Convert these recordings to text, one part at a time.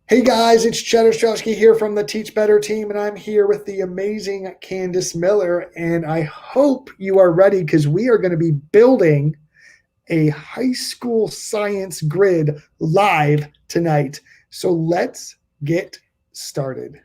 Hey guys, it's Cheddar Strowski here from the Teach Better team, and I'm here with the amazing Candace Miller. And I hope you are ready because we are going to be building a high school science grid live tonight. So let's get started.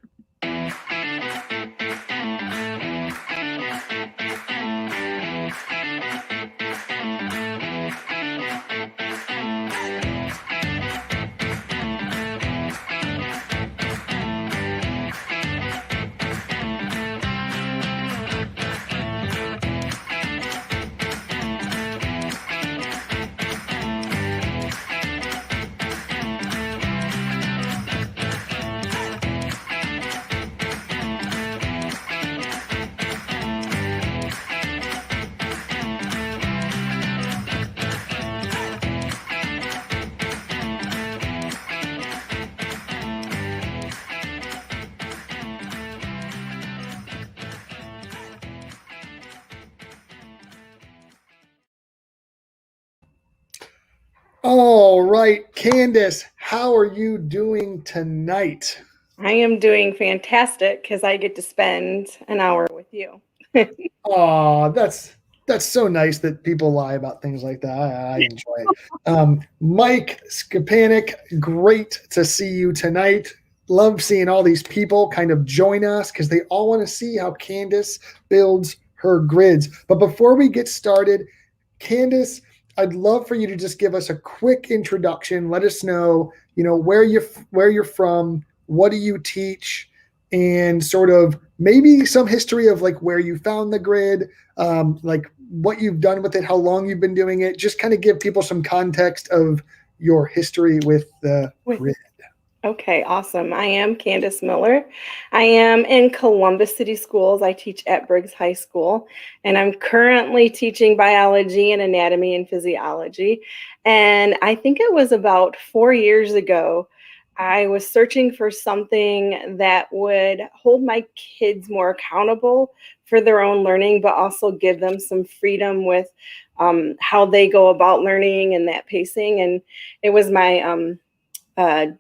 All right, Candace, how are you doing tonight? I am doing fantastic because I get to spend an hour with you. Oh, that's so nice that people lie about things like that. I enjoy it. Mike Skapanik, great to see you tonight. Love seeing all these people kind of join us because they all want to see how Candace builds her grids. But before we get started, Candace, I'd love for you to just give us a quick introduction. Let us know, where you're from, what do you teach, and sort of maybe some history of like where you found the grid, like what you've done with it, how long you've been doing it. Just kind of give people some context of your history with the grid. Okay, awesome. I am Candace Miller. I am in Columbus City Schools. I teach at Briggs High School, and I'm currently teaching biology and anatomy and physiology. And I think it was about 4 years ago, I was searching for something that would hold my kids more accountable for their own learning, but also give them some freedom with how they go about learning and that pacing. And it was my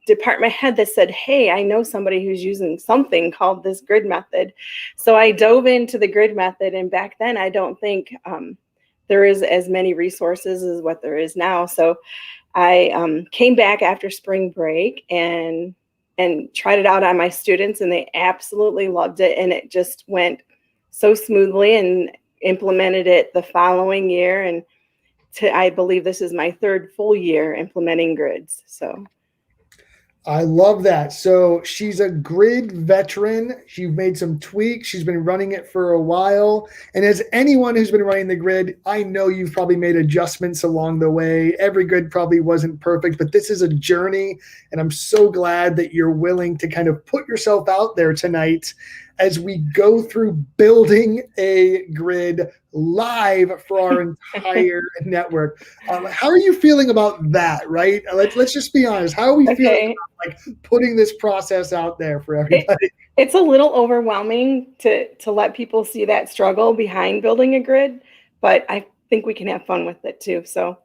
department head that said, "Hey, I know somebody who's using something called this grid method." So I dove into the grid method, and back then I don't think there is as many resources as what there is now. So I came back after spring break and tried it out on my students, and they absolutely loved it, and it just went so smoothly, and implemented it the following year. And I believe this is my third full year implementing grids. So I love that. So she's a grid veteran. She's made some tweaks. She's been running it for a while. And as anyone who's been running the grid, I know you've probably made adjustments along the way. Every grid probably wasn't perfect, but this is a journey. And I'm so glad that you're willing to kind of put yourself out there tonight as we go through building a grid live for our entire network. How are you feeling about that, right? Let's just be honest. How are we feeling okay. about like putting this process out there for everybody? It's a little overwhelming to let people see that struggle behind building a grid, but I think we can have fun with it too. So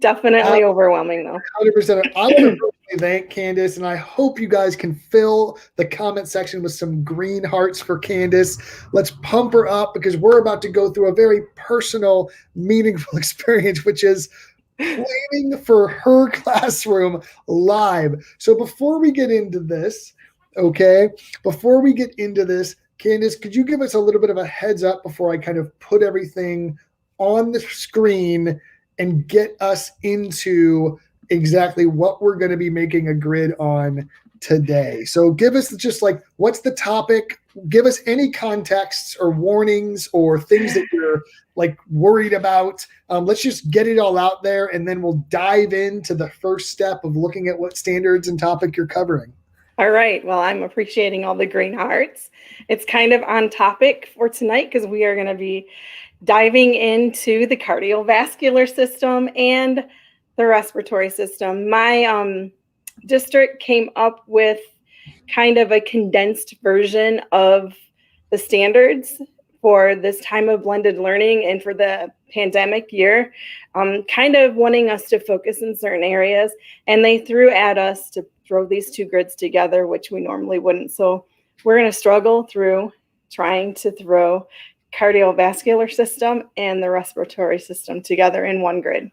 definitely overwhelming though. 100%. I want to personally thank Candace, and I hope you guys can fill the comment section with some green hearts for Candace. Let's pump her up because we're about to go through a very personal, meaningful experience, which is planning for her classroom live. So before we get into this, Candace, could you give us a little bit of a heads up before I kind of put everything on the screen and get us into exactly what we're going to be making a grid on today? So give us just like, what's the topic? Give us any contexts or warnings or things that you're like worried about. Let's just get it all out there, and then we'll dive into the first step of looking at what standards and topic you're covering. All right. Well, I'm appreciating all the green hearts. It's kind of on topic for tonight because we are going to be diving into the cardiovascular system and the respiratory system. My district came up with kind of a condensed version of the standards for this time of blended learning and for the pandemic year, kind of wanting us to focus in certain areas. And they threw at us to throw these two grids together, which we normally wouldn't. So we're going to struggle through trying to throw cardiovascular system and the respiratory system together in one grid.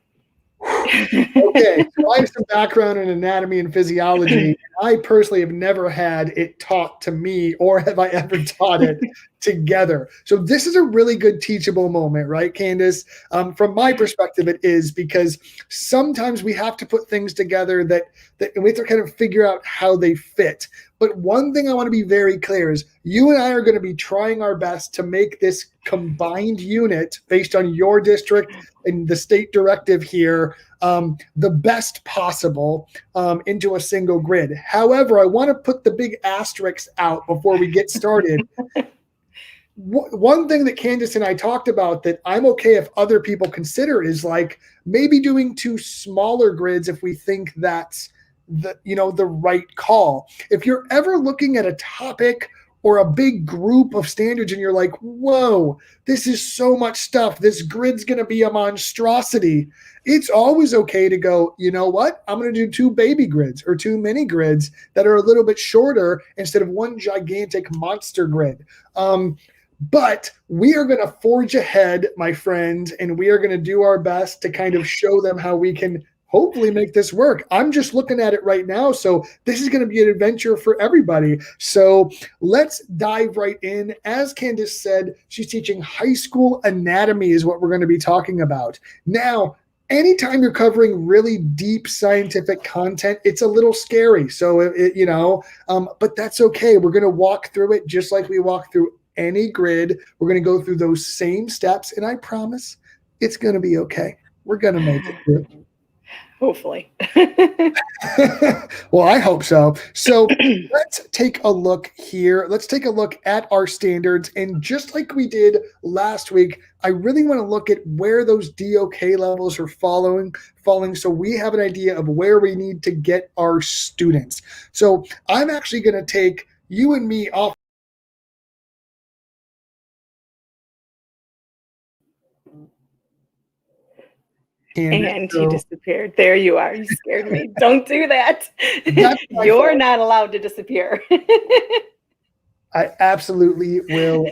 Okay, so I have some background in anatomy and physiology. I personally have never had it taught to me, or have I ever taught it together. So this is a really good teachable moment, right, Candace? From my perspective, it is, because sometimes we have to put things together that we have to kind of figure out how they fit. But one thing I want to be very clear is you and I are going to be trying our best to make this combined unit based on your district and the state directive here the best possible into a single grid. However, I want to put the big asterisks out before we get started. One thing that Candace and I talked about that I'm okay if other people consider is like maybe doing two smaller grids if we think that's the right call. If you're ever looking at a topic or a big group of standards and you're like, whoa, this is so much stuff, this grid's going to be a monstrosity, it's always okay to go, you know what? I'm going to do two baby grids or two mini grids that are a little bit shorter instead of one gigantic monster grid. But we are going to forge ahead, my friend, and we are going to do our best to kind of show them how we can hopefully make this work. I'm just looking at it right now. So this is going to be an adventure for everybody. So let's dive right in. As Candace said, she's teaching high school anatomy is what we're going to be talking about. Now, anytime you're covering really deep scientific content, it's a little scary. So, but that's okay. We're going to walk through it just like we walk through any grid. We're going to go through those same steps. And I promise it's going to be okay. We're going to make it through. Hopefully. Well, I hope so. So let's take a look here. Let's take a look at our standards. And just like we did last week, I really want to look at where those DOK levels are falling so we have an idea of where we need to get our students. So I'm actually going to take you and me off. And he disappeared. There you are. You scared me. Don't do that. You're not allowed to disappear. I absolutely will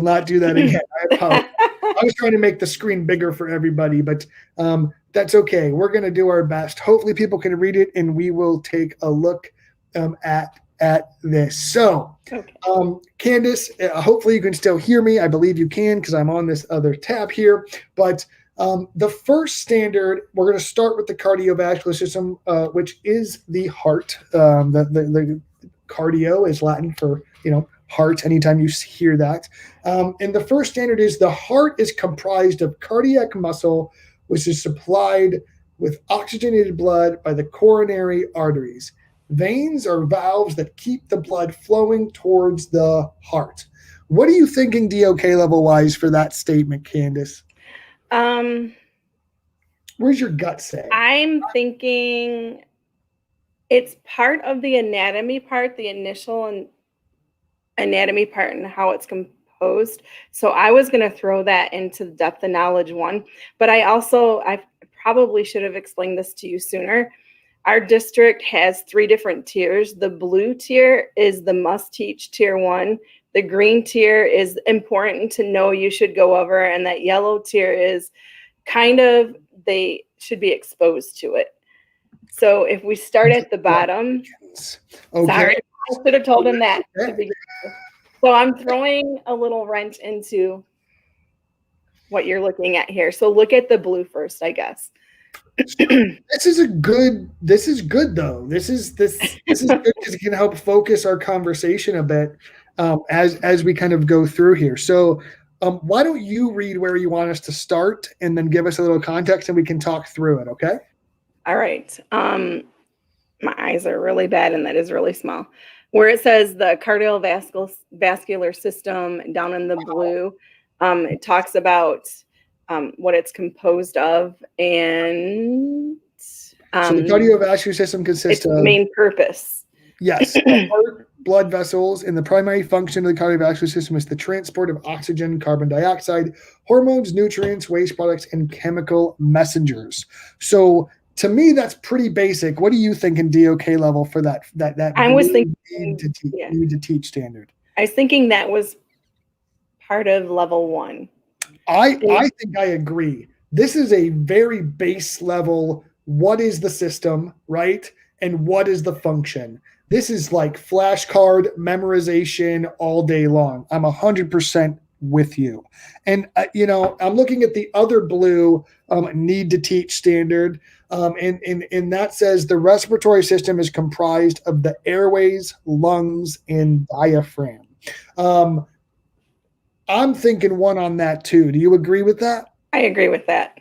not do that again. I was trying to make the screen bigger for everybody, but that's okay. We're going to do our best. Hopefully people can read it, and we will take a look at this. So, okay. Candace, hopefully you can still hear me. I believe you can because I'm on this other tab here, but the first standard, we're going to start with the cardiovascular system, which is the heart. The cardio is Latin for, heart, anytime you hear that. And the first standard is the heart is comprised of cardiac muscle, which is supplied with oxygenated blood by the coronary arteries. Veins are valves that keep the blood flowing towards the heart. What are you thinking DOK level wise for that statement, Candace? Where's your gut say? I'm thinking it's part of the anatomy part, the initial anatomy part and how it's composed. So I was going to throw that into the depth of knowledge one, but I probably should have explained this to you sooner. Our district has 3 different tiers. The blue tier is the must teach tier 1. The green tier is important to know you should go over. And that yellow tier is kind of, they should be exposed to it. So if we start at the bottom, okay. Sorry, I should have told him that. Okay. So I'm throwing a little wrench into what you're looking at here. So look at the blue first, I guess. This is good though. This is good because it can help focus our conversation a bit as we kind of go through here. So why don't you read where you want us to start and then give us a little context and we can talk through it, okay? All right. My eyes are really bad and that is really small. Where it says the cardiovascular system down in the blue, it talks about what it's composed of, and so the cardiovascular system consists of main purpose. Yes, heart, blood vessels, and the primary function of the cardiovascular system is the transport of oxygen, carbon dioxide, hormones, nutrients, waste products, and chemical messengers. So to me, that's pretty basic. What do you think in DOK level for that I was thinking, need to teach standard? I was thinking that was part of level 1. I think I agree. This is a very base level. What is the system, right? And what is the function? This is like flashcard memorization all day long. I'm 100% with you. And, I'm looking at the other blue need to teach standard. And that says the respiratory system is comprised of the airways, lungs, and diaphragm. I'm thinking 1 on that too. Do you agree with that? I agree with that.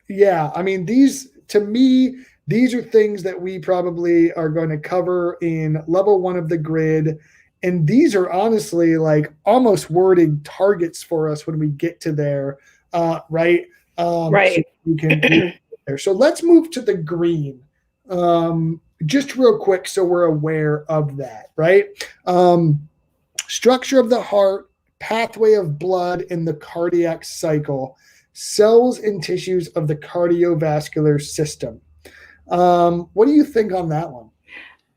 Yeah. I mean, to me, these are things that we probably are going to cover in level 1 of the grid. And these are honestly like almost wording targets for us when we get to there. Right. Right. So we can get there. So let's move to the green. Just real quick. So we're aware of that, right? Structure of the heart, pathway of blood in the cardiac cycle, cells and tissues of the cardiovascular system. What do you think on that one?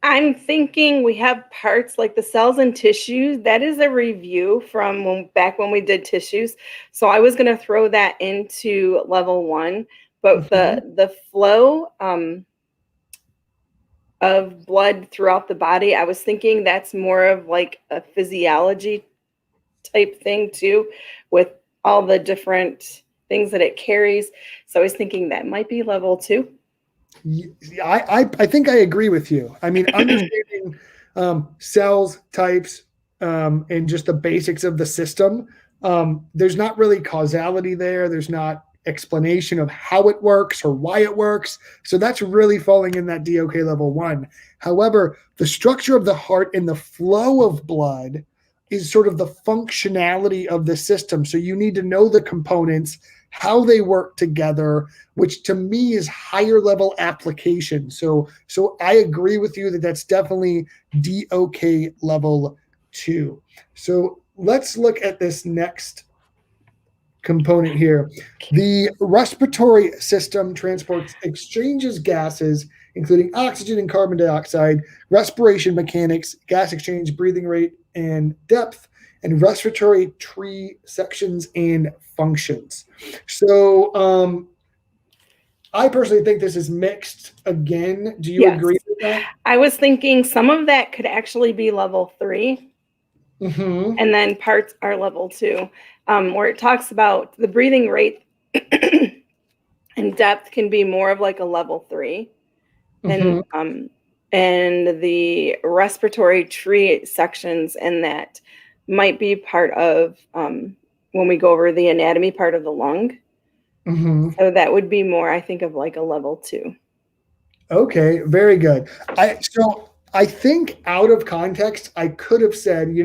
I'm thinking we have parts like the cells and tissues. That is a review from back when we did tissues. So I was going to throw that into level 1, but the flow of blood throughout the body, I was thinking that's more of like a physiology type thing too, with all the different things that it carries. So I was thinking that might be level 2. I think I agree with you. I mean, understanding cells, types, and just the basics of the system. There's not really causality there. There's not explanation of how it works or why it works. So that's really falling in that DOK level 1. However, the structure of the heart and the flow of blood is sort of the functionality of the system. So you need to know the components, how they work together, which to me is higher level application. So I agree with you that that's definitely DOK level 2. So let's look at this next component here. The respiratory system transports exchanges gases, including oxygen and carbon dioxide, respiration mechanics, gas exchange, breathing rate, and depth, and respiratory tree sections and functions. So I personally think this is mixed again. Do you agree with that? I was thinking some of that could actually be level 3. And then parts are level 2, where it talks about the breathing rate and depth can be more of like a level 3. And the respiratory tree sections and that might be part of when we go over the anatomy part of the lung. So that would be more, I think, of like a level 2. Okay, very good. I think out of context, I could have said,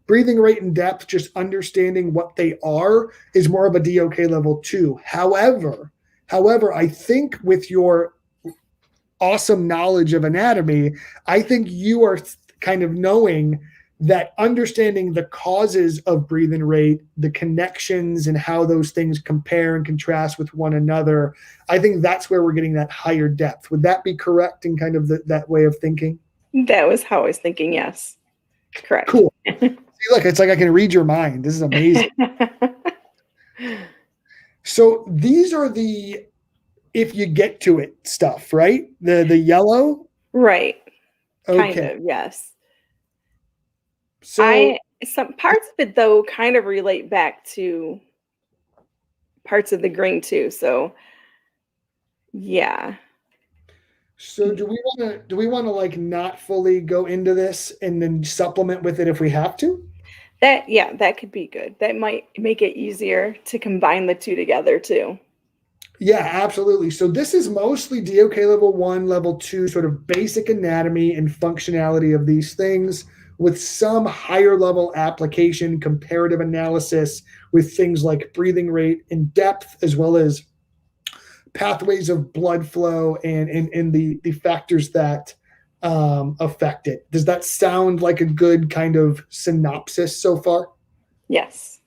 breathing rate and depth, just understanding what they are is more of a DOK level 2. However, I think with your awesome knowledge of anatomy, I think you are kind of knowing that understanding the causes of breathing rate, the connections and how those things compare and contrast with one another, I think that's where we're getting that higher depth. Would that be correct in kind of that way of thinking? That was how I was thinking, yes. Correct. Cool. See, look, it's like I can read your mind. This is amazing. So these are the if you get to it stuff, right? The yellow? Right. Okay. Kind of, yes. So some parts of it though kind of relate back to parts of the green too. So yeah. So do we want to like not fully go into this and then supplement with it if we have to? That could be good. That might make it easier to combine the two together too. Yeah, absolutely. So this is mostly DOK level 1, level 2, sort of basic anatomy and functionality of these things with some higher level application, comparative analysis with things like breathing rate and depth, as well as pathways of blood flow and the factors that affect it. Does that sound like a good kind of synopsis so far? Yes.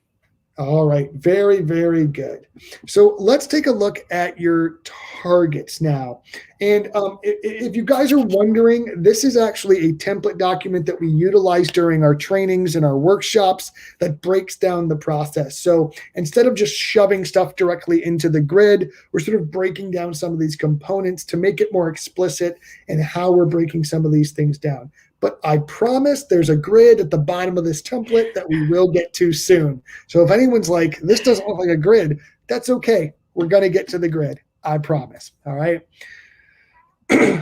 All right. Very, very good. So let's take a look at your targets now. And if you guys are wondering, this is actually a template document that we utilize during our trainings and our workshops that breaks down the process. So instead of just shoving stuff directly into the grid, we're sort of breaking down some of these components to make it more explicit in how we're breaking some of these things down. But I promise there's a grid at the bottom of this template that we will get to soon. So if anyone's like, this doesn't look like a grid, that's okay. We're going to get to the grid. I promise. All right.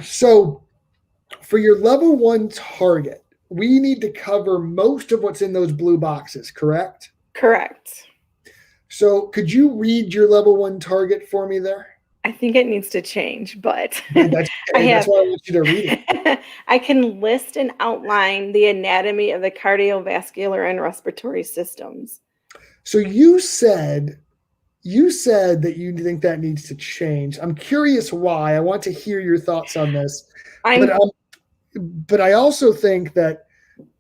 So for your level 1 target, we need to cover most of what's in those blue boxes, correct? Correct. So could you read your level 1 target for me there? I think it needs to change, but That's okay. That's why I want you to read it. I can list and outline the anatomy of the cardiovascular and respiratory systems. So you said that you think that needs to change. I'm curious why. I want to hear your thoughts on this. But I also think that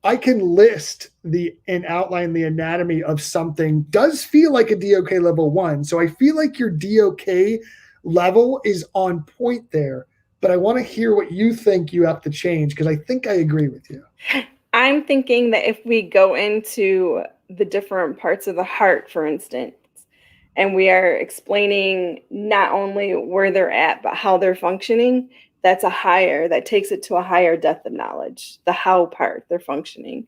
I can list and outline the anatomy of something does feel like a DOK level 1. So I feel like your DOK level is on point there, but I want to hear what you think you have to change because I think I agree with you. I'm thinking that if we go into the different parts of the heart, for instance, and we are explaining not only where they're at, but how they're functioning, that takes it to a higher depth of knowledge, the how part they're functioning.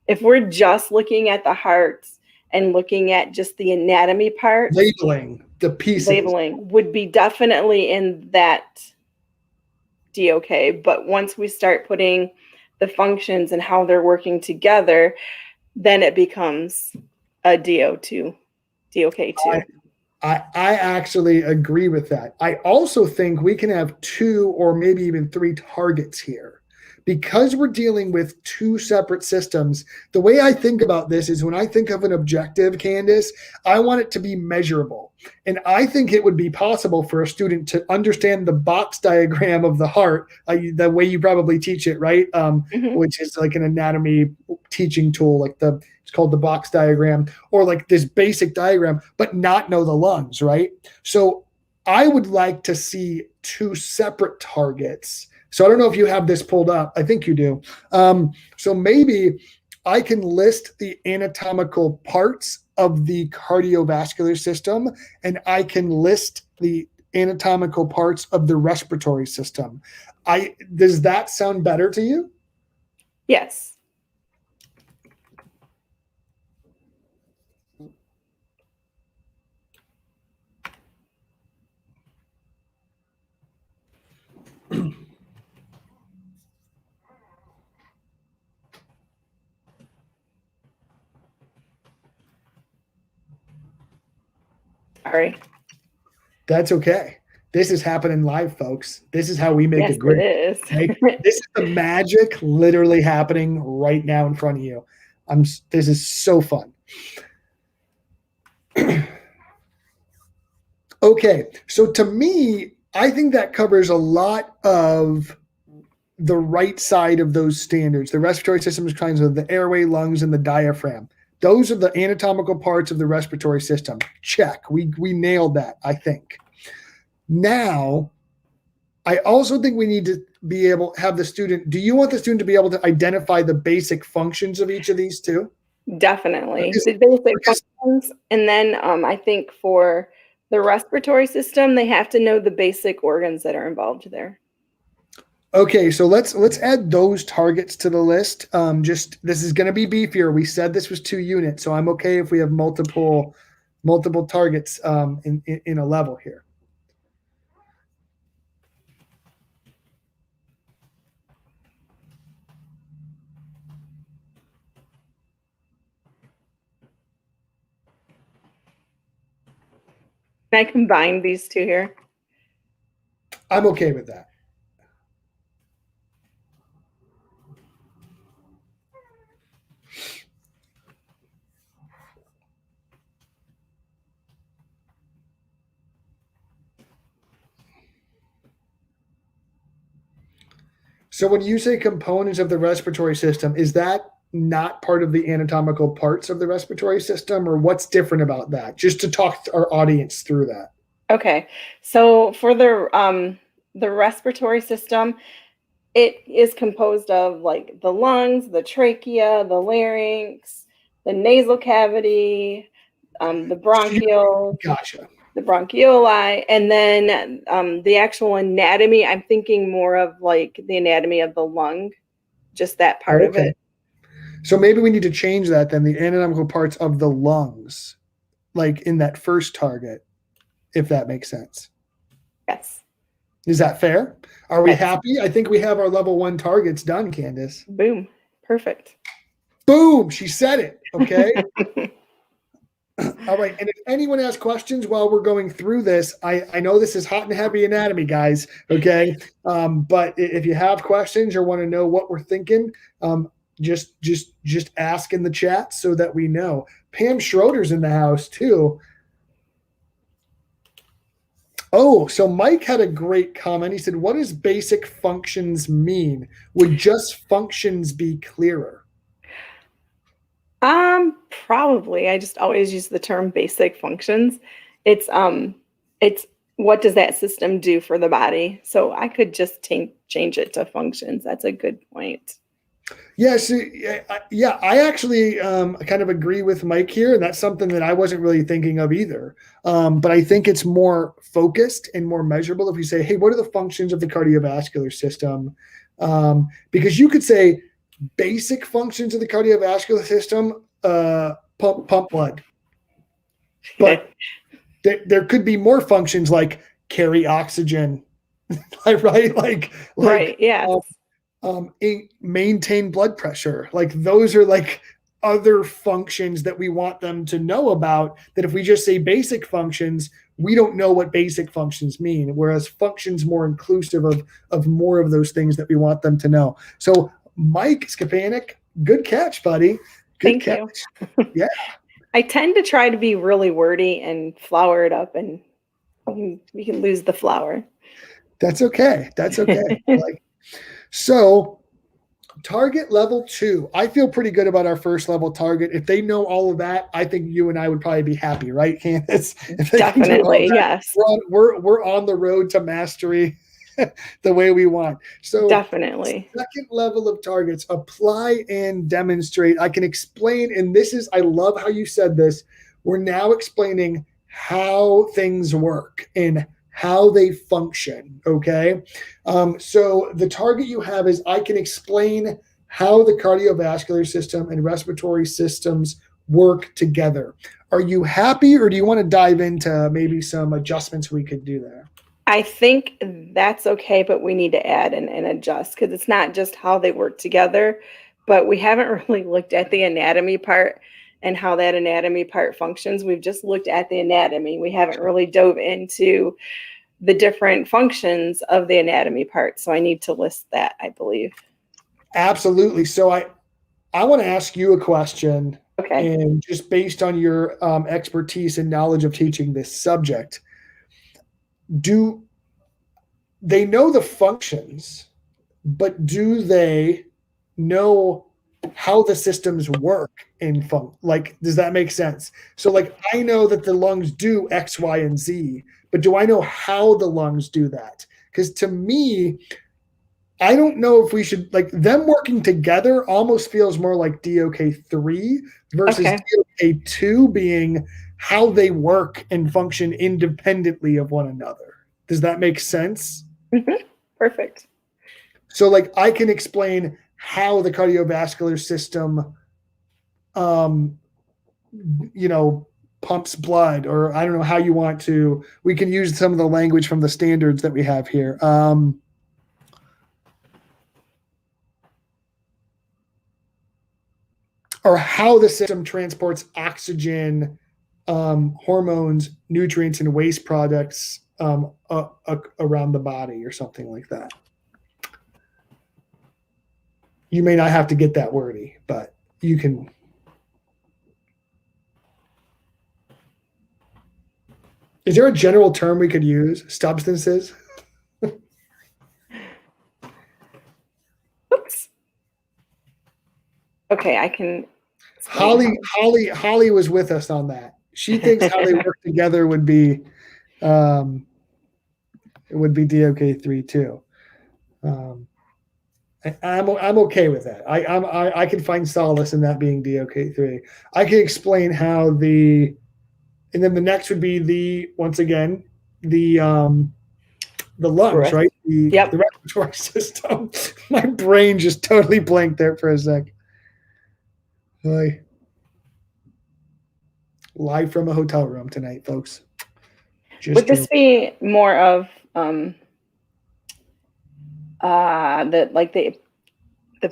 If we're just looking at the heart and looking at just the anatomy part, labeling the pieces, would be definitely in that DOK. But once we start putting the functions and how they're working together, then it becomes a DO2, DOK2. I actually agree with that. I also think we can have 2 or maybe even 3 targets here. Because we're dealing with 2 separate systems, the way I think about this is when I think of an objective, Candace, I want it to be measurable. And I think it would be possible for a student to understand the box diagram of the heart, the way you probably teach it, right? Which is like an anatomy teaching tool, it's called the box diagram, or like this basic diagram, but not know the lungs, right? So I would like to see 2 separate targets. So I don't know if you have this pulled up. I think you do. So maybe I can list the anatomical parts of the cardiovascular system, and I can list the anatomical parts of the respiratory system. Does that sound better to you? Yes. Sorry. That's okay. This is happening live, folks. This is how we make a grid. It is. Right? This is the magic literally happening right now in front of you. This is so fun. Okay, so to me, I think that covers a lot of the right side of those standards. The respiratory system is kinds of the airway, lungs, and the diaphragm. Those are the anatomical parts of the respiratory system. Check. We nailed that, I think. Now, I also think we need to be able to have the student. Do you want the student to be able to identify the basic functions of each of these too? Definitely. The basic functions. And then I think for the respiratory system, they have to know the basic organs that are involved there. Okay, so let's add those targets to the list. This is going to be beefier. We said this was 2 units, so I'm okay if we have multiple targets in a level here. Can I combine these 2 here? I'm okay with that. So when you say components of the respiratory system, is that not part of the anatomical parts of the respiratory system, or what's different about that? Just to talk to our audience through that. Okay. So for the respiratory system, it is composed of like the lungs, the trachea, the larynx, the nasal cavity, the bronchial, Gotcha. the bronchioli, and then the actual anatomy. I'm thinking more of like the anatomy of the lung, just that part of it. So maybe we need to change that then, the anatomical parts of the lungs, like in that first target, if that makes sense. Yes. Is that fair? Are we Yes. happy? I think we have our level 1 targets done, Candace. Boom. Perfect. Boom. She said it. Okay. All right. And if anyone has questions while we're going through this, I know this is hot and heavy anatomy, guys. Okay. But if you have questions or want to know what we're thinking, just ask in the chat so that we know. Pam Schroeder's in the house too. Oh, so Mike had a great comment. He said, what does basic functions mean? Would just functions be clearer? Probably. I just always use the term basic functions. It's what does that system do for the body? So I could just change it to functions. That's a good point. Yes, yeah, I actually kind of agree with Mike here, and that's something that I wasn't really thinking of either. But I think it's more focused and more measurable if you say, hey, what are the functions of the cardiovascular system? Because you could say basic functions of the cardiovascular system, pump blood. But there could be more functions like carry oxygen, right? Right, yeah. Maintain blood pressure. Like those are like other functions that we want them to know about, that if we just say basic functions, we don't know what basic functions mean. Whereas functions more inclusive of more of those things that we want them to know. So Mike Skapanik, good catch, buddy. Good Thank catch. You. Yeah. I tend to try to be really wordy and flower it up, and we can lose the flower. That's okay. That's okay. So target level 2, I feel pretty good about our first level target. If they know all of that, I think you and I would probably be happy, right, Candace? Definitely, yes. We're on the road to mastery the way we want. So definitely. Second level of targets, apply and demonstrate. I can explain, and I love how you said this. We're now explaining how things work and how they function, okay? So the target you have is I can explain how the cardiovascular system and respiratory systems work together. Are you happy, or do you want to dive into maybe some adjustments we could do there? I think that's okay, but we need to add and adjust, because it's not just how they work together, but we haven't really looked at the anatomy part and how that anatomy part functions. We've just looked at the anatomy. We haven't really dove into the different functions of the anatomy part. So I need to list that, I believe. Absolutely. So I want to ask you a question. Okay. And just based on your expertise and knowledge of teaching this subject, do they know the functions, but do they know how the systems work in does that make sense? So I know that the lungs do X, Y, and Z, but do I know how the lungs do that? Because to me, I don't know if we should, them working together almost feels more like DOK3 versus DOK2 being how they work and function independently of one another. Does that make sense? Mm-hmm. Perfect. So I can explain how the cardiovascular system, pumps blood, or I don't know how you want to. We can use some of the language from the standards that we have here. Or how the system transports oxygen, hormones, nutrients, and waste products around the body, or something like that. You may not have to get that wordy, but you can. Is there a general term we could use? Substances? Oops. Okay, I can. Holly was with us on that. She thinks how they work together would be DOK3 too. I'm okay with that. I can find solace in that being DOK3. I can explain how and then the next would be once again the lungs, right? The respiratory system. My brain just totally blanked there for a sec. Live from a hotel room tonight, folks. Would this be more of the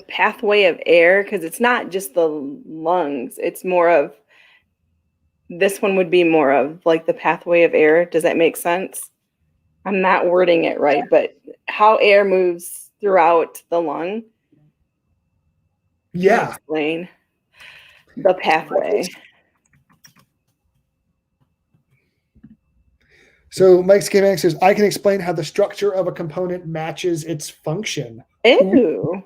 pathway of air? Because it's not just the lungs. It's more of, this one would be more of like the pathway of air. Does that make sense? I'm not wording it right, but how air moves throughout the lung. Yeah. Explain the pathway. So Mike Skamanek says, I can explain how the structure of a component matches its function. Ew.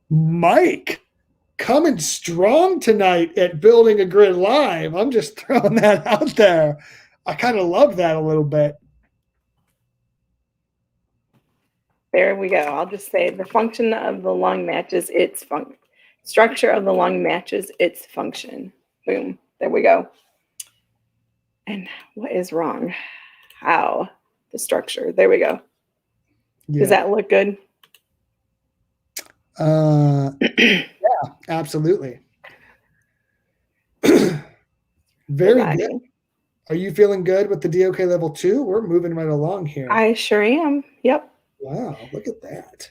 Mike, coming strong tonight at Building a Grid Live. I'm just throwing that out there. I kind of love that a little bit. There we go. I'll just say the function of the lung matches its function. Structure of the lung matches its function. Boom. There we go. And what is wrong? How? The structure. There we go. Yeah. Does that look good? Yeah, absolutely. Very good. Are you feeling good with the DOK level 2? We're moving right along here. I sure am. Yep. Wow, look at that.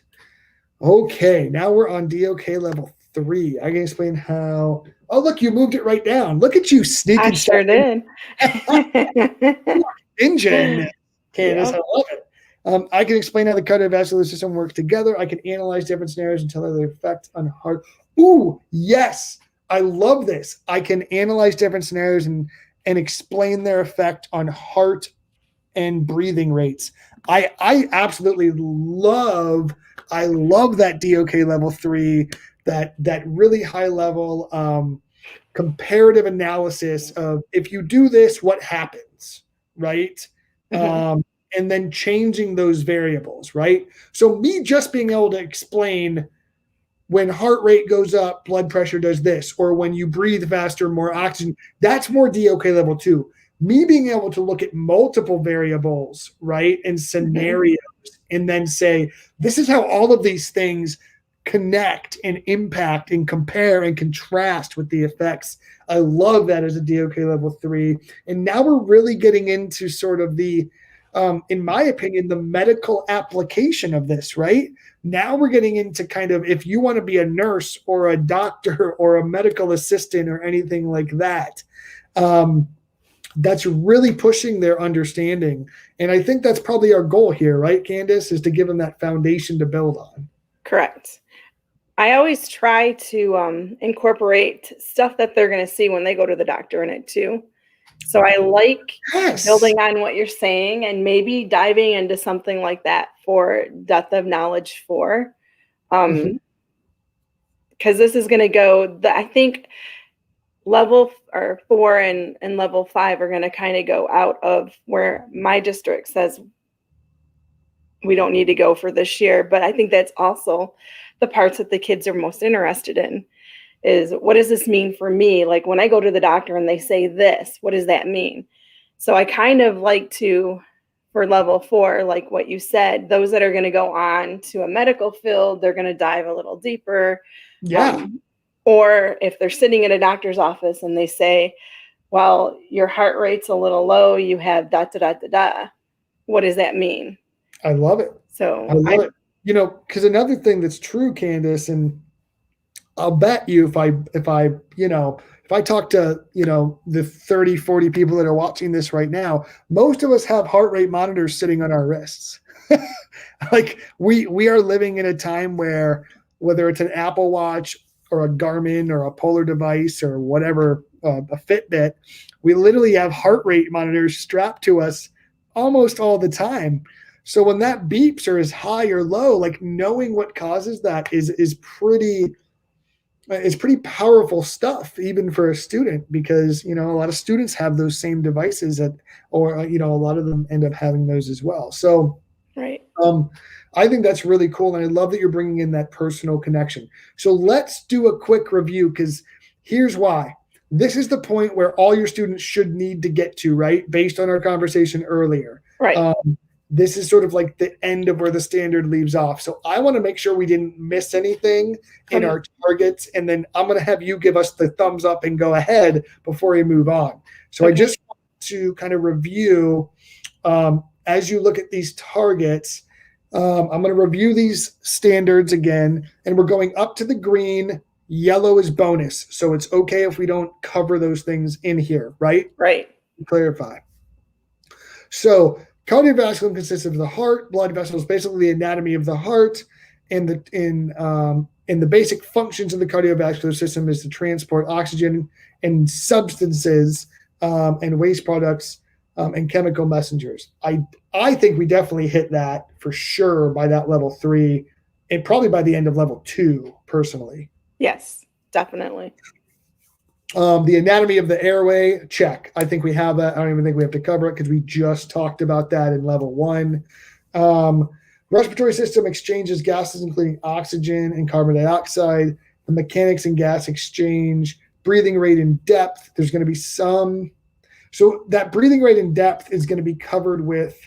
Okay, now we're on DOK level 3. I can explain how. Oh, look, you moved it right down. Look at you sneaking. I sure did. Engine, Candace, yep. I love it. I can explain how the cardiovascular system works together. I can analyze different scenarios and tell their effect on heart. Ooh, yes. I love this. I can analyze different scenarios and explain their effect on heart and breathing rates. I absolutely love that DOK level 3, that really high level comparative analysis of if you do this, what happens, right? Mm-hmm. And then changing those variables, right? So me just being able to explain when heart rate goes up, blood pressure does this, or when you breathe faster, more oxygen, that's more DOK level 2. Me being able to look at multiple variables, right, and scenarios, and then say, this is how all of these things connect and impact and compare and contrast with the effects. I love that as a DOK level 3. And now we're really getting into sort of the, in my opinion, the medical application of this, right? Now we're getting into kind of, if you want to be a nurse or a doctor or a medical assistant or anything like that, that's really pushing their understanding. And I think that's probably our goal here, right, Candace, is to give them that foundation to build on. Correct. I always try to incorporate stuff that they're going to see when they go to the doctor in it too. So I like building on what you're saying and maybe diving into something like that for depth of knowledge for, because this is going to go, I think level 4 and level 5 are going to kind of go out of where my district says we don't need to go for this year. But I think that's also the parts that the kids are most interested in is, what does this mean for me? Like when I go to the doctor and they say this, what does that mean? So I kind of like to, for level 4, like what you said, those that are going to go on to a medical field, they're going to dive a little deeper. Yeah. Or if they're sitting in a doctor's office and they say, well, your heart rate's a little low, you have da, da, da, da, da. What does that mean? I love it. So I love it. You know, because another thing that's true, Candace, and I'll bet you if I talk to, the 30, 40 people that are watching this right now, most of us have heart rate monitors sitting on our wrists. Like we are living in a time where, whether it's an Apple Watch or a Garmin or a Polar device or whatever, a Fitbit, we literally have heart rate monitors strapped to us almost all the time. So when that beeps or is high or low, like knowing what causes that is pretty it's pretty powerful stuff, even for a student, because, a lot of students have those same devices or a lot of them end up having those as well. So, Right. I think that's really cool. And I love that you're bringing in that personal connection. So let's do a quick review, because here's why. This is the point where all your students should need to get to, right? Based on our conversation earlier. Right. This is sort of like the end of where the standard leaves off. So I want to make sure we didn't miss anything in our targets. And then I'm going to have you give us the thumbs up and go ahead before we move on. So I just want to kind of review, as you look at these targets, I'm going to review these standards again, and we're going up to the green. Yellow is bonus. So it's okay if we don't cover those things in here, right? Right. Clarify. So cardiovascular consists of the heart, blood vessels, basically the anatomy of the heart, and the basic functions of the cardiovascular system is to transport oxygen and substances and waste products and chemical messengers. I think we definitely hit that for sure by that level 3, and probably by the end of level 2, personally. Yes, definitely. The anatomy of the airway, check. I think we have that. I don't even think we have to cover it because we just talked about that in level 1. Respiratory system exchanges gases, including oxygen and carbon dioxide. The mechanics and gas exchange. Breathing rate and depth. There's going to be some. So that breathing rate and depth is going to be covered with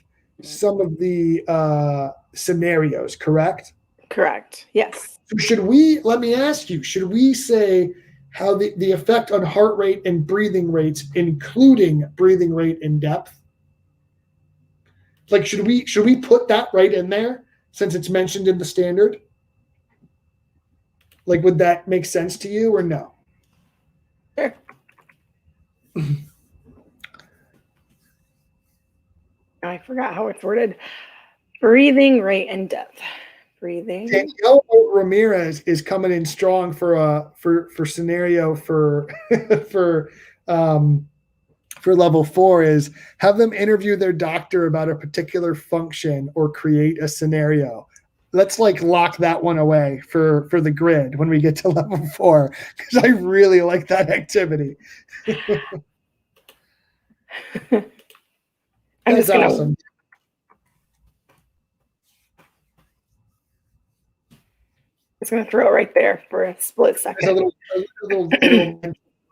some of the scenarios, correct? Correct. Yes. So let me ask you, should we say how the effect on heart rate and breathing rates, including breathing rate and depth? Like, should we put that right in there since it's mentioned in the standard? Like, would that make sense to you or no? Sure. I forgot how it's worded. Breathing rate and depth. Breathing. Danielle Ramirez is coming in strong for scenario for level 4 is have them interview their doctor about a particular function or create a scenario. Let's lock that one away for the grid when we get to level 4, because I really like that activity. That's awesome. I'm just going to throw it right there for a split second. A little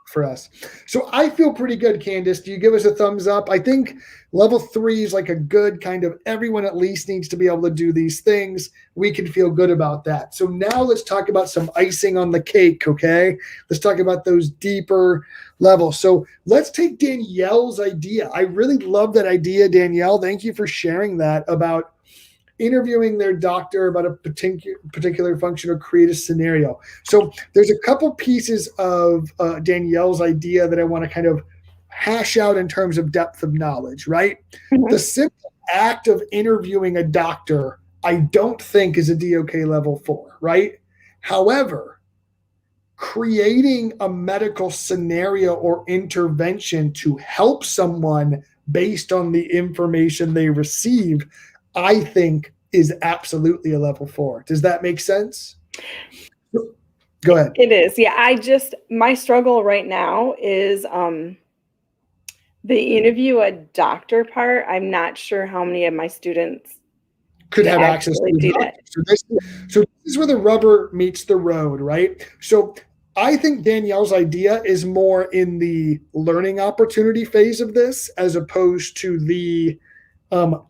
for us. So I feel pretty good, Candace. Do you give us a thumbs up? I think level 3 is like a good kind of everyone at least needs to be able to do these things. We can feel good about that. So now let's talk about some icing on the cake, okay? Let's talk about those deeper levels. So let's take Danielle's idea. I really love that idea, Danielle. Thank you for sharing that about interviewing their doctor about a particular function or create a scenario. So there's a couple pieces of Danielle's idea that I want to kind of hash out in terms of depth of knowledge, right? Mm-hmm. The simple act of interviewing a doctor, I don't think is a DOK level 4, right? However, creating a medical scenario or intervention to help someone based on the information they receive, I think is absolutely a level 4. Does that make sense? Go ahead. It is. Yeah. My struggle right now is the interview a doctor part. I'm not sure how many of my students could have access to do that. So this is where the rubber meets the road, right? So I think Danielle's idea is more in the learning opportunity phase of this as opposed to the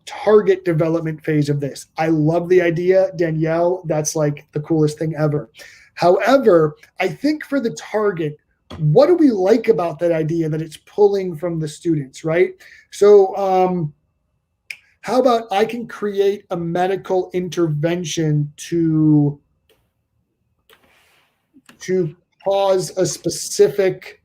target development phase of this. I love the idea, Danielle. That's like the coolest thing ever. However, I think for the target, what do we like about that idea that it's pulling from the students, right? So how about I can create a medical intervention to cause a specific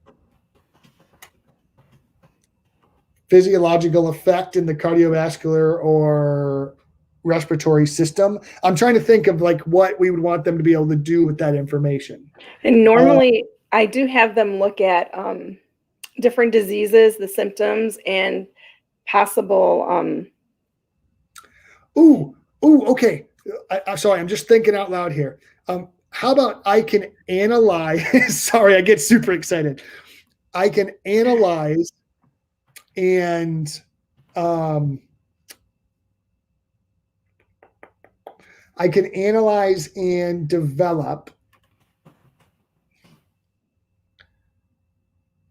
physiological effect in the cardiovascular or respiratory system. I'm trying to think of what we would want them to be able to do with that information. And normally I do have them look at different diseases, the symptoms, and possible. Okay. I'm sorry. I'm just thinking out loud here. how about I can analyze? Sorry, I get super excited. I can analyze and develop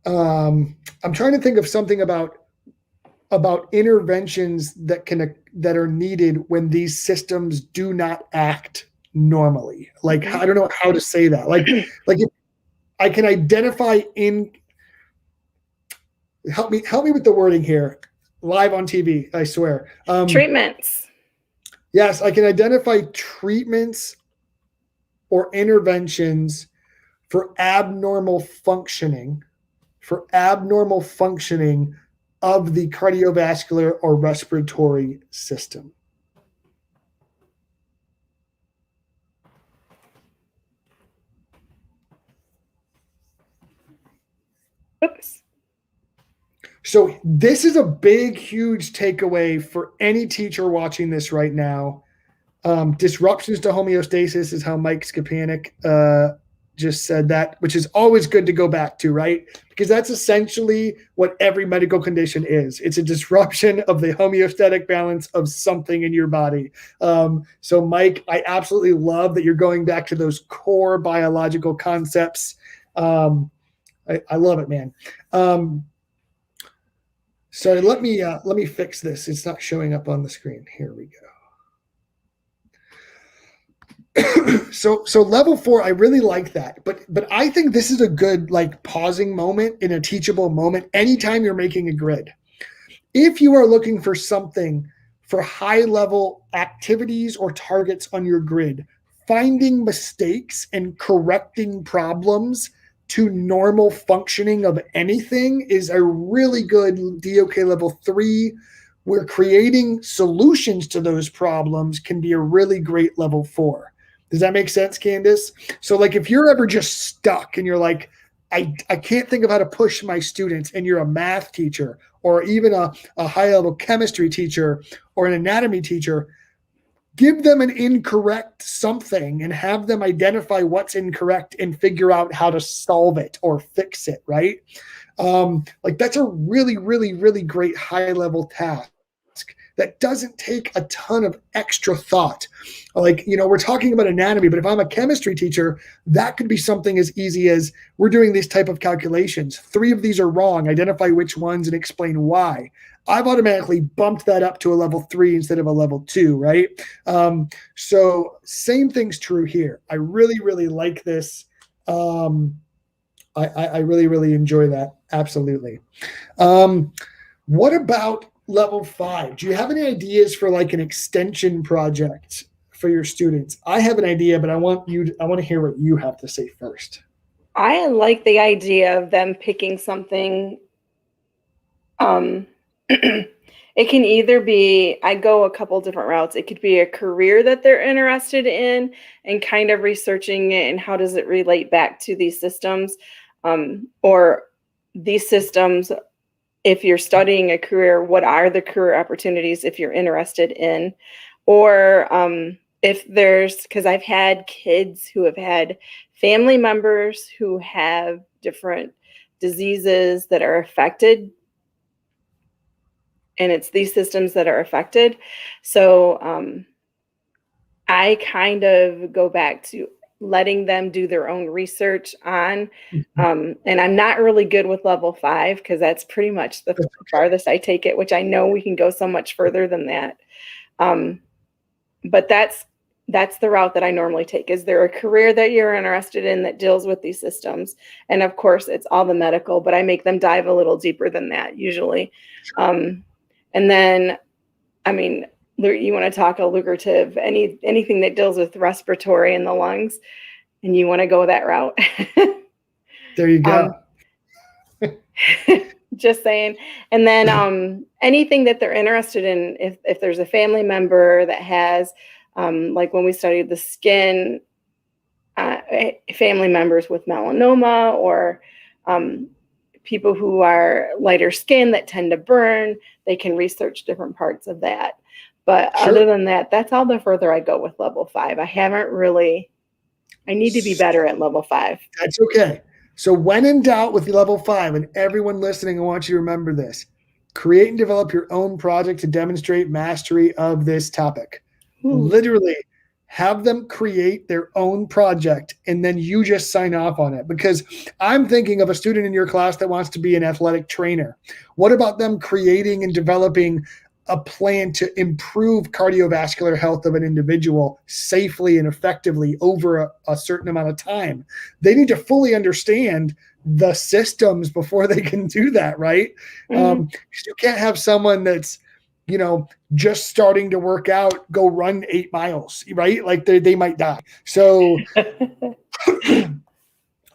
I'm trying to think of something about interventions that are needed when these systems do not act normally. Like, I don't know how to say that. Like if I can identify help me with the wording here. Live on TV, I swear. Treatments. Yes, I can identify treatments or interventions for abnormal functioning of the cardiovascular or respiratory system. Oops. So this is a big, huge takeaway for any teacher watching this right now. Disruptions to homeostasis is how Mike Skapanik just said that, which is always good to go back to, right? Because that's essentially what every medical condition is. It's a disruption of the homeostatic balance of something in your body. So Mike, I absolutely love that you're going back to those core biological concepts. I love it, man. Sorry, let me fix this. It's not showing up on the screen. Here we go. So level 4, I really like that, but I think this is a good like pausing moment in a teachable moment anytime you're making a grid. If you are looking for something for high level activities or targets on your grid, finding mistakes and correcting problems to normal functioning of anything is a really good DOK level 3. Where creating solutions to those problems can be a really great level 4. Does that make sense, Candace? So like if you're ever just stuck and you're like, I can't think of how to push my students, and you're a math teacher or even a high-level chemistry teacher or an anatomy teacher, give them an incorrect something and have them identify what's incorrect and figure out how to solve it or fix it, right? Like that's a really, really, really great high-level task that doesn't take a ton of extra thought. Like, we're talking about anatomy, but if I'm a chemistry teacher, that could be something as easy as we're doing these type of calculations. 3 of these are wrong. Identify which ones and explain why. I've automatically bumped that up to a level 3 instead of a level 2, right? So same thing's true here. I really, really like this. I really, really enjoy that. Absolutely. What about level 5? Do you have any ideas for like an extension project for your students? I have an idea, but I want to hear what you have to say first. I like the idea of them picking something. It can either be, I go a couple different routes. It could be a career that they're interested in and kind of researching it and how does it relate back to these systems, or these systems. If you're studying a career, what are the career opportunities if you're interested in? Or if there's, because I've had kids who have had family members who have different diseases that are affected, and it's these systems that are affected. So I kind of go back to letting them do their own research on, and I'm not really good with level 5 because that's pretty much the farthest I take it, which I know we can go so much further than that. But that's the route that I normally take. Is there a career that you're interested in that deals with these systems? And of course it's all the medical, but I make them dive a little deeper than that usually. And then, I mean, you want to talk a lucrative, anything that deals with respiratory and the lungs, and you want to go that route. There you go. Just saying. And then anything that they're interested in, if there's a family member that has, like when we studied the skin, family members with melanoma, or people who are lighter skin that tend to burn, they can research different parts of that. But Other than that, that's all the further I go with level 5. I haven't really I need to be better at level 5. That's okay. So when in doubt with level 5, and everyone listening, I want you to remember this. Create and develop your own project to demonstrate mastery of this topic. Literally, have them create their own project, and then you just sign off on it. Because I'm thinking of a student in your class that wants to be an athletic trainer. What about them creating and developing a plan to improve cardiovascular health of an individual safely and effectively over a certain amount of time? They need to fully understand the systems before they can do that, right? You can't have someone that's, just starting to work out, go run 8 miles, right? Like they might die. So,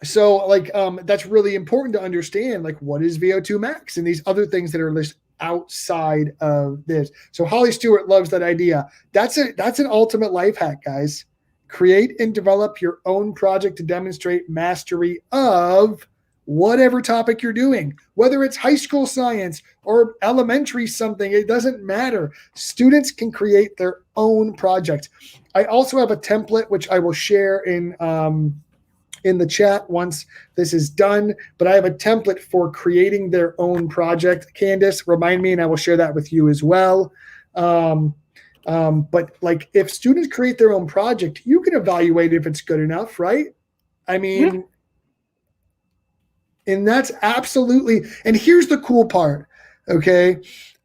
that's really important to understand, like, what is VO2 max and these other things that are listed outside of this. So Holly Stewart loves that idea. That's an ultimate life hack, guys. Create and develop your own project to demonstrate mastery of whatever topic you're doing, whether it's high school science or elementary something, it doesn't matter. Students can create their own project. I also have a template, which I will share in the chat once this is done, but I have a template for creating their own project. Candace, remind me, and I will share that with you as well. But like, if students create their own project, you can evaluate if it's good enough, right? I mean, and that's absolutely, and here's the cool part, okay?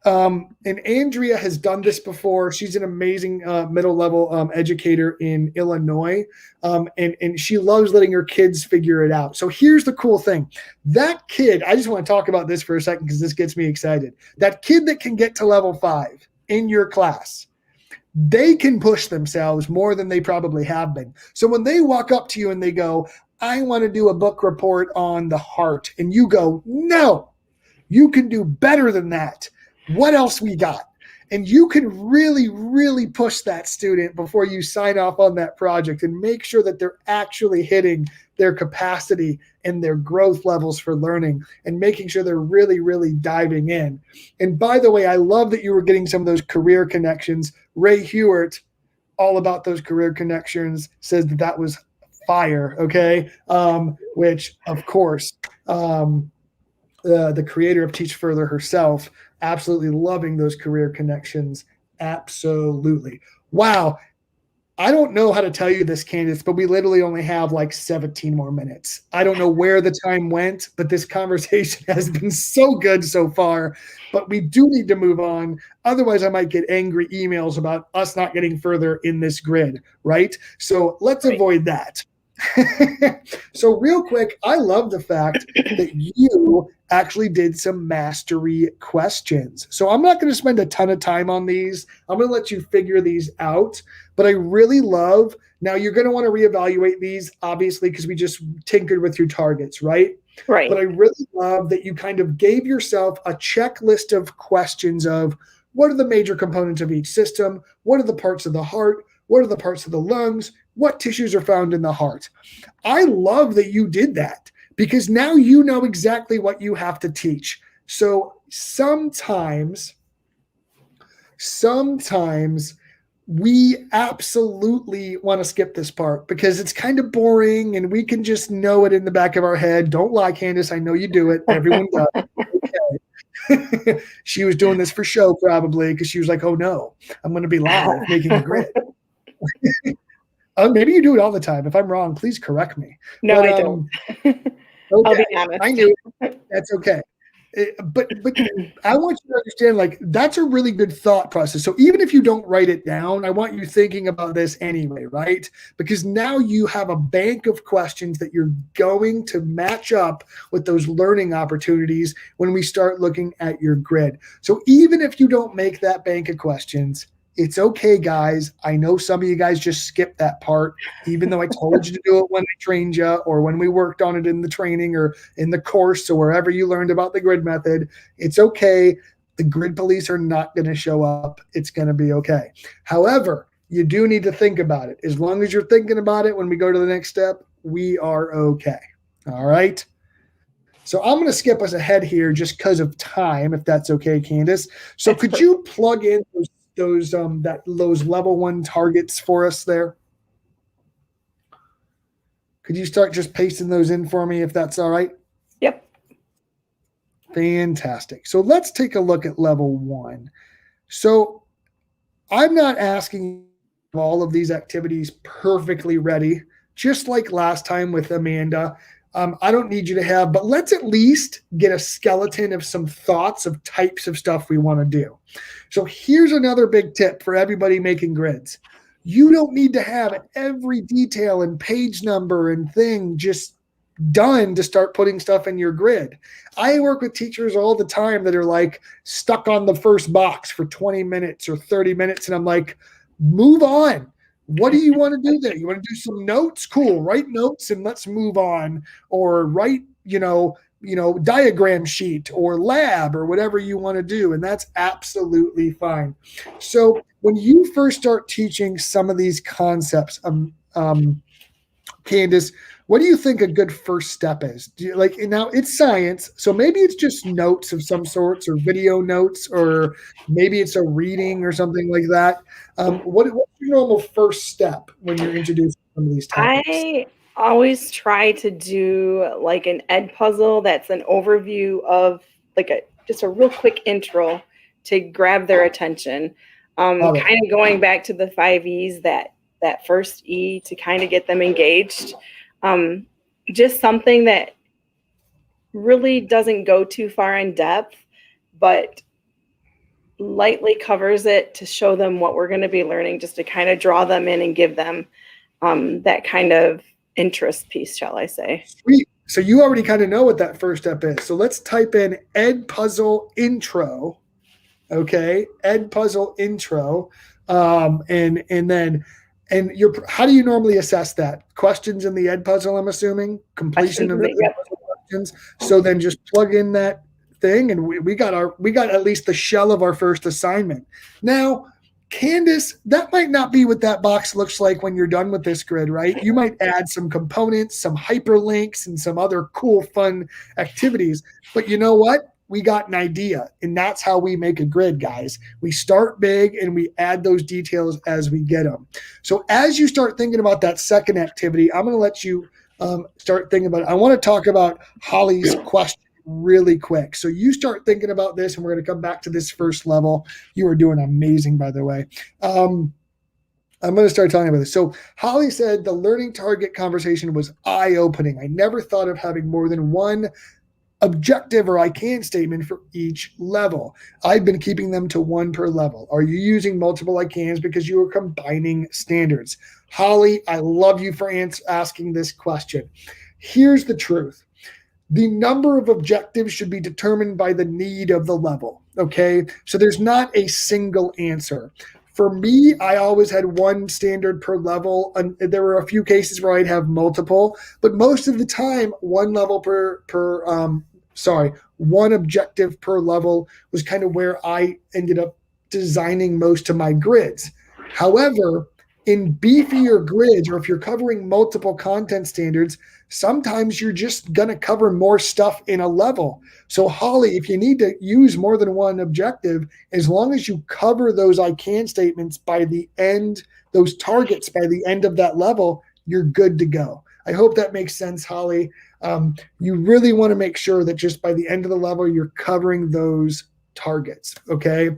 And Andrea has done this before. She's an amazing middle level educator in Illinois. And she loves letting her kids figure it out. So here's the cool thing. That kid, I just want to talk about this for a second because this gets me excited. That kid that can get to level 5 in your class, they can push themselves more than they probably have been. So when they walk up to you and they go, I want to do a book report on the heart, and you go, no, you can do better than that. What else we got? And you can really, really push that student before you sign off on that project and make sure that they're actually hitting their capacity and their growth levels for learning and making sure they're really, really diving in. And by the way, I love that you were getting some of those career connections. Ray Hewart, all about those career connections, says that was fire, okay? Which, of course, the creator of Teach Further herself, absolutely loving those career connections. Absolutely. Wow. I don't know how to tell you this, Candace, but we literally only have like 17 more minutes. I don't know where the time went, but this conversation has been so good so far. But we do need to move on. Otherwise, I might get angry emails about us not getting further in this grid, right? So let's avoid that. So real quick, I love the fact that you actually did some mastery questions. So I'm not going to spend a ton of time on these. I'm going to let you figure these out. But I really love, now you're going to want to reevaluate these, obviously, because we just tinkered with your targets, right? Right. But I really love that you kind of gave yourself a checklist of questions of what are the major components of each system? What are the parts of the heart? What are the parts of the lungs? What tissues are found in the heart? I love that you did that because now you know exactly what you have to teach. So sometimes we absolutely want to skip this part because it's kind of boring and we can just know it in the back of our head. Don't lie, Candace. I know you do it. Everyone does. Okay. She was doing this for show probably because she was like, oh no, I'm going to be live making a grid. Maybe you do it all the time. If I'm wrong, please correct me. No, I don't. Okay. I'll be honest. I knew it. That's okay. But I want you to understand, like, that's a really good thought process. So even if you don't write it down, I want you thinking about this anyway, right? Because now you have a bank of questions that you're going to match up with those learning opportunities when we start looking at your grid. So even if you don't make that bank of questions, it's okay, guys. I know some of you guys just skipped that part, even though I told you to do it when I trained you or when we worked on it in the training or in the course or wherever you learned about the grid method. It's okay. The grid police are not going to show up. It's going to be okay. However, you do need to think about it. As long as you're thinking about it when we go to the next step, we are okay. All right. So I'm going to skip us ahead here just because of time, if that's okay, Candace. So could you plug in those level 1 targets for us there? Could you start just pasting those in for me if that's all right? Yep. Fantastic. So let's take a look at level 1. So I'm not asking all of these activities perfectly ready, just like last time with Amanda. I don't need you to have, but let's at least get a skeleton of some thoughts of types of stuff we want to do. So here's another big tip for everybody making grids. You don't need to have every detail and page number and thing just done to start putting stuff in your grid. I work with teachers all the time that are like stuck on the first box for 20 minutes or 30 minutes. And I'm like, move on. What do you want to do there? You want to do some notes? Cool. Write notes and let's move on. Or write, diagram sheet or lab or whatever you want to do. And that's absolutely fine. So when you first start teaching some of these concepts, Candace, what do you think a good first step is? Do you, like, now it's science, so maybe it's just notes of some sorts or video notes, or maybe it's a reading or something like that. What's your normal first step when you're introducing some of these topics? I always try to do like an EdPuzzle that's an overview of like just a real quick intro to grab their attention. Kind of going back to the 5 E's, that first E to kind of get them engaged. Just something that really doesn't go too far in depth, but lightly covers it to show them what we're going to be learning, just to kind of draw them in and give them that kind of interest piece, shall I say. Sweet. So you already kind of know what that first step is. So let's type in EdPuzzle Intro. Okay, EdPuzzle Intro. And how do you normally assess that? Questions in the EdPuzzle, I'm assuming? Completion of the questions. So then just plug in that thing, and we got at least the shell of our first assignment. Now, Candace, that might not be what that box looks like when you're done with this grid, right? You might add some components, some hyperlinks, and some other cool, fun activities. But you know what? We got an idea, and that's how we make a grid, guys. We start big and we add those details as we get them. So as you start thinking about that second activity, I'm going to let you start thinking about it. I want to talk about Holly's question really quick. So you start thinking about this, and we're going to come back to this first level. You are doing amazing, by the way. I'm going to start talking about this. So Holly said the learning target conversation was eye-opening. I never thought of having more than one objective or I can statement for each level. I've been keeping them to one per level. Are you using multiple I cans because you are combining standards? Holly, I love you for asking this question. Here's the truth. The number of objectives should be determined by the need of the level, okay? So there's not a single answer. For me, I always had one standard per level. And there were a few cases where I'd have multiple, but most of the time, one objective per level was kind of where I ended up designing most of my grids. However, in beefier grids, or if you're covering multiple content standards, sometimes you're just going to cover more stuff in a level. So Holly, if you need to use more than one objective, as long as you cover those I can statements by the end, those targets by the end of that level, you're good to go. I hope that makes sense, Holly. You really want to make sure that just by the end of the level, you're covering those targets, okay?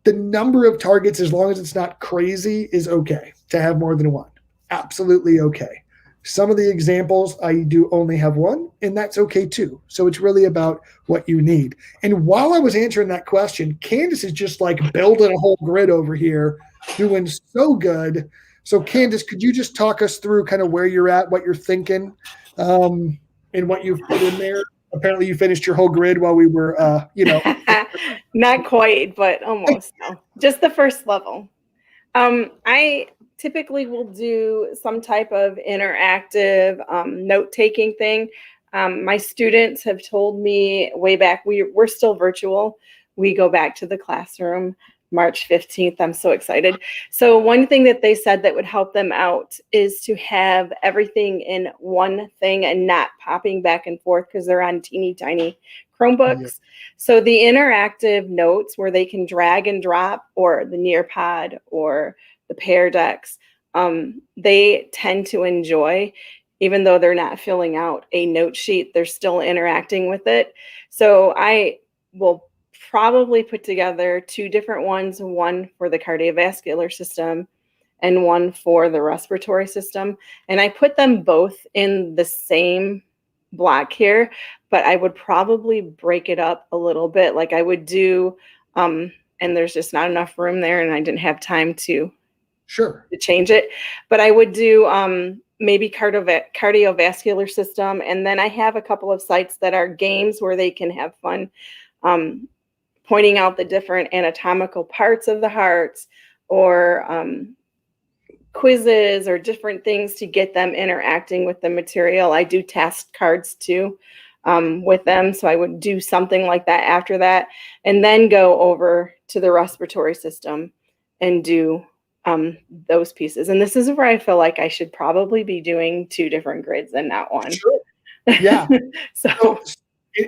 The number of targets, as long as it's not crazy, is okay to have more than one. Absolutely okay. Some of the examples, I do only have one, and that's okay too. So it's really about what you need. And while I was answering that question, Candace is just like building a whole grid over here, doing so good. So Candace, could you just talk us through kind of where you're at, what you're thinking, and what you've put in there? Apparently you finished your whole grid while we were, Not quite, but almost. No. Just the first level. I typically will do some type of interactive note-taking thing. My students have told me way back, we're still virtual. We go back to the classroom March 15th. I'm so excited. So one thing that they said that would help them out is to have everything in one thing and not popping back and forth because they're on teeny tiny Chromebooks. Yeah. So the interactive notes where they can drag and drop, or the Nearpod or the Pear Decks, they tend to enjoy, even though they're not filling out a note sheet, they're still interacting with it. So I will probably put together 2 different ones, one for the cardiovascular system and one for the respiratory system. And I put them both in the same block here, but I would probably break it up a little bit. Like I would do, and there's just not enough room there, and I didn't have time to change it. But I would do maybe cardiovascular system, and then I have a couple of sites that are games where they can have fun pointing out the different anatomical parts of the heart, or quizzes or different things to get them interacting with the material. I do task cards too with them. So I would do something like that after that, and then go over to the respiratory system and do those pieces. And this is where I feel like I should probably be doing 2 different grids and not one. Sure. Yeah. So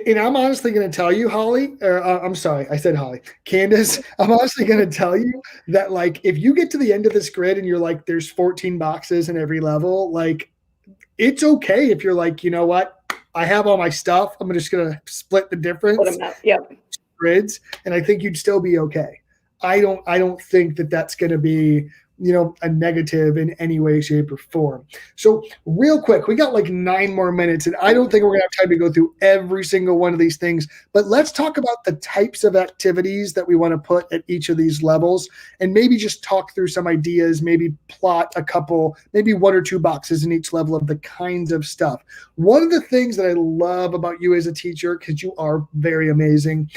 and I'm honestly going to tell you, Holly, or I'm sorry, I said Holly, Candace, I'm honestly going to tell you that, like, if you get to the end of this grid and you're like, there's 14 boxes in every level, like, it's okay if you're like, you know what, I have all my stuff, I'm just going to split the difference. Yep. Grids, and I think you'd still be okay. I don't think that that's going to be, you know, a negative in any way, shape, or form. So real quick, we got like 9 more minutes, and I don't think we're going to have time to go through every single one of these things, but let's talk about the types of activities that we want to put at each of these levels, and maybe just talk through some ideas, maybe plot a couple, maybe 1 or 2 boxes in each level of the kinds of stuff. One of the things that I love about you as a teacher, because you are very amazing,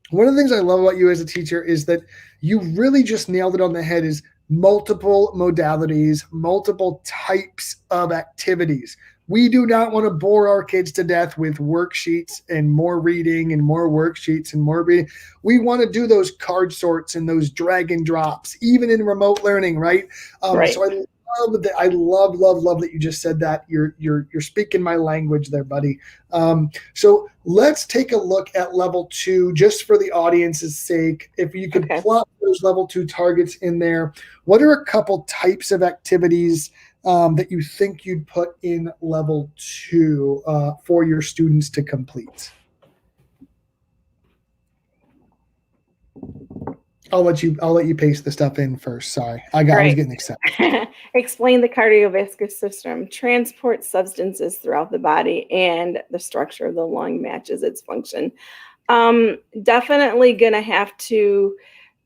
one of the things I love about you as a teacher is that you really just nailed it on the head, is multiple modalities, multiple types of activities. We do not want to bore our kids to death with worksheets and more reading and more worksheets and more reading. We want to do those card sorts and those drag and drops, even in remote learning, right? Right. So I love that you just said that. You're speaking my language there, buddy. So let's take a look at level 2, just for the audience's sake. If you could plot those level 2 targets in there, what are a couple types of activities that you think you'd put in level 2 for your students to complete? I'll let you paste the stuff in first. Sorry, I was getting excited. Explain the cardiovascular system, transport substances throughout the body, and the structure of the lung matches its function. Definitely gonna have to.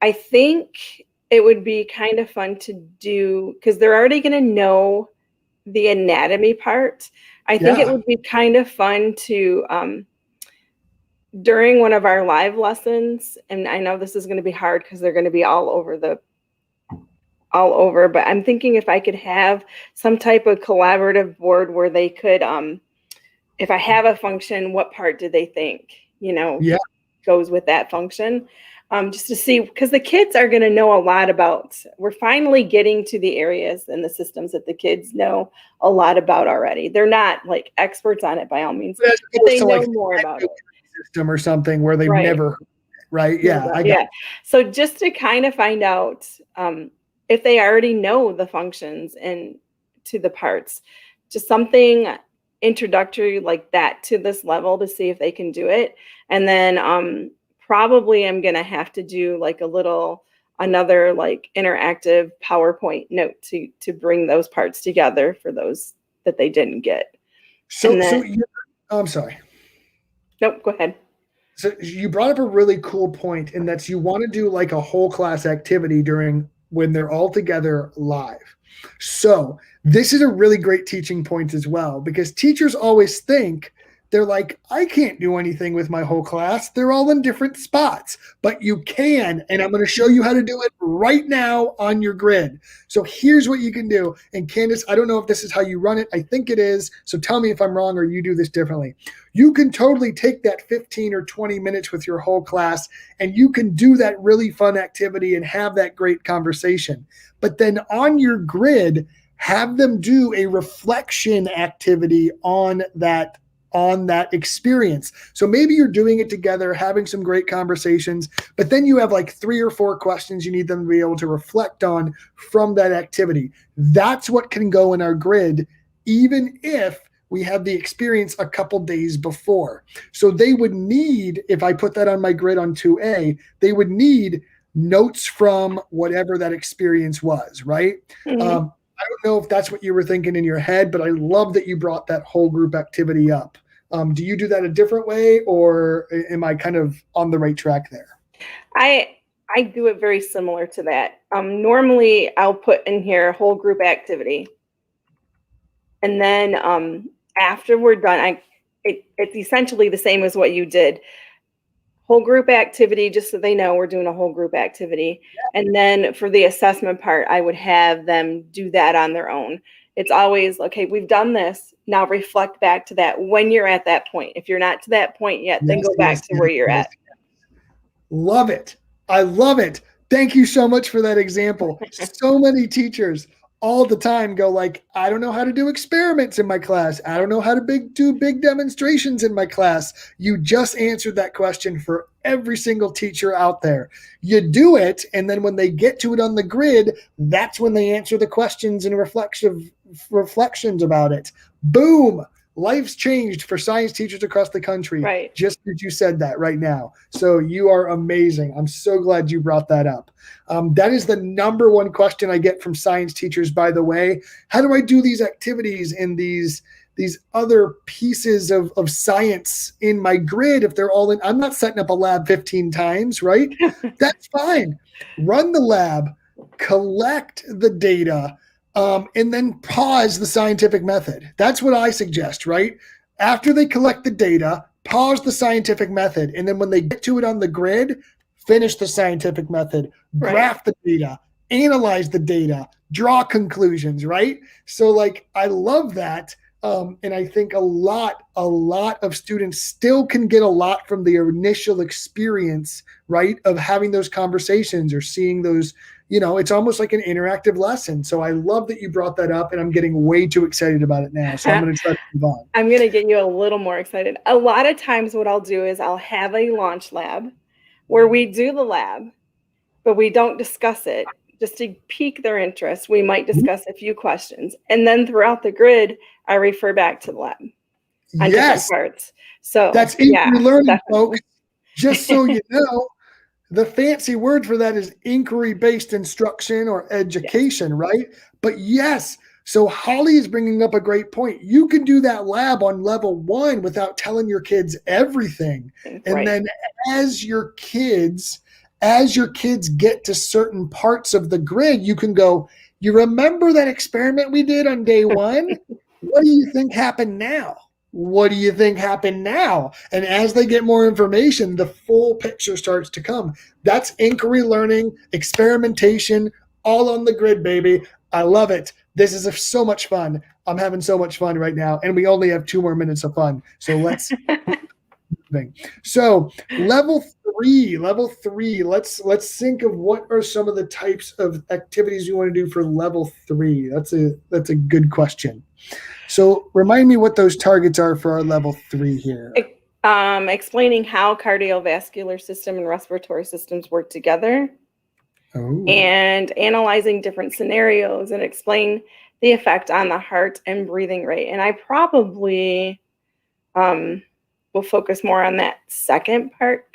I think it would be kind of fun to do, because they're already gonna know the anatomy part. I think it would be kind of fun to during one of our live lessons, and I know this is going to be hard because they're going to be all over, but I'm thinking if I could have some type of collaborative board where they could, if I have a function, what part do they think, goes with that function? Just to see, because the kids are going to know a lot about, we're finally getting to the areas and the systems that the kids know a lot about already. They're not like experts on it by all means, but they know more about it. System or something where they've never heard, right? Yeah. So just to kind of find out if they already know the functions and to the parts, just something introductory like that to this level to see if they can do it. And then probably I'm gonna have to do like another like interactive PowerPoint note to bring those parts together for those that they didn't get. I'm sorry. Nope, go ahead. So you brought up a really cool point, and that's you want to do like a whole class activity when they're all together live. So this is a really great teaching point as well, because teachers always think, they're like, I can't do anything with my whole class. They're all in different spots, but you can. And I'm going to show you how to do it right now on your grid. So here's what you can do. And Candace, I don't know if this is how you run it. I think it is. So tell me if I'm wrong or you do this differently. You can totally take that 15 or 20 minutes with your whole class, and you can do that really fun activity and have that great conversation. But then on your grid, have them do a reflection activity on that on that experience. So maybe you're doing it together, having some great conversations, but then you have like 3 or 4 questions you need them to be able to reflect on from that activity. That's what can go in our grid, even if we have the experience a couple days before. So they would need, if I put that on my grid on 2A, they would need notes from whatever that experience was, right? Mhm. I don't know if that's what you were thinking in your head, but I love that you brought that whole group activity up. Do you do that a different way, or am I kind of on the right track there? I do it very similar to that. Normally, I'll put in here whole group activity, and then after we're done, it's essentially the same as what you did. Whole group activity, just so they know we're doing a whole group activity. And then for the assessment part, I would have them do that on their own. It's always, okay, we've done this. Now reflect back to that when you're at that point. If you're not to that point yet, then Yes, go back to where you're at. Love it. I love it. Thank you so much for that example. So many teachers all the time go like, I don't know how to do experiments in my class. I don't know how to do big demonstrations in my class. You just answered that question for every single teacher out there. You do it, and then when they get to it on the grid, that's when they answer the questions and reflections about it. Boom. Life's changed for science teachers across the country. Right. Just as you said that right now. So you are amazing. I'm so glad you brought that up. That is the number one question I get from science teachers, by the way. How do I do these activities and these other pieces of science in my grid if they're all in? I'm not setting up a lab 15 times, right? That's fine. Run the lab, collect the data, and then pause the scientific method. That's what I suggest, right? After they collect the data, pause the scientific method. And then when they get to it on the grid, finish the scientific method, graph the data, analyze the data, draw conclusions, right? So like, I love that. And I think a lot of students still can get a lot from the initial experience, right, of having those conversations or seeing those. It's almost like an interactive lesson. So I love that you brought that up, and I'm getting way too excited about it now. So I'm going to try to move on. I'm going to get you a little more excited. A lot of times what I'll do is I'll have a launch lab where we do the lab, but we don't discuss it. Just to pique their interest, we might discuss a few questions. And then throughout the grid, I refer back to the lab on different parts. So that's inquiry learning, definitely. folks. Just so you know, the fancy word for that is inquiry-based instruction or education, right? But yes, so Holly is bringing up a great point. You can do that lab on level 1 without telling your kids everything. And then as your kids get to certain parts of the grid, you can go, you remember that experiment we did on day 1? What do you think happened now? What do you think happened now? And as they get more information, the full picture starts to come. That's inquiry learning, experimentation, all on the grid, baby. I love it. This is so much fun. I'm having so much fun right now. And we only have 2 more minutes of fun. So let's So level three, let's think of what are some of the types of activities you want to do for level 3. That's a good question. So remind me what those targets are for our level 3 here. Explaining how cardiovascular system and respiratory systems work together. And analyzing different scenarios and explain the effect on the heart and breathing rate. And I probably will focus more on that second part.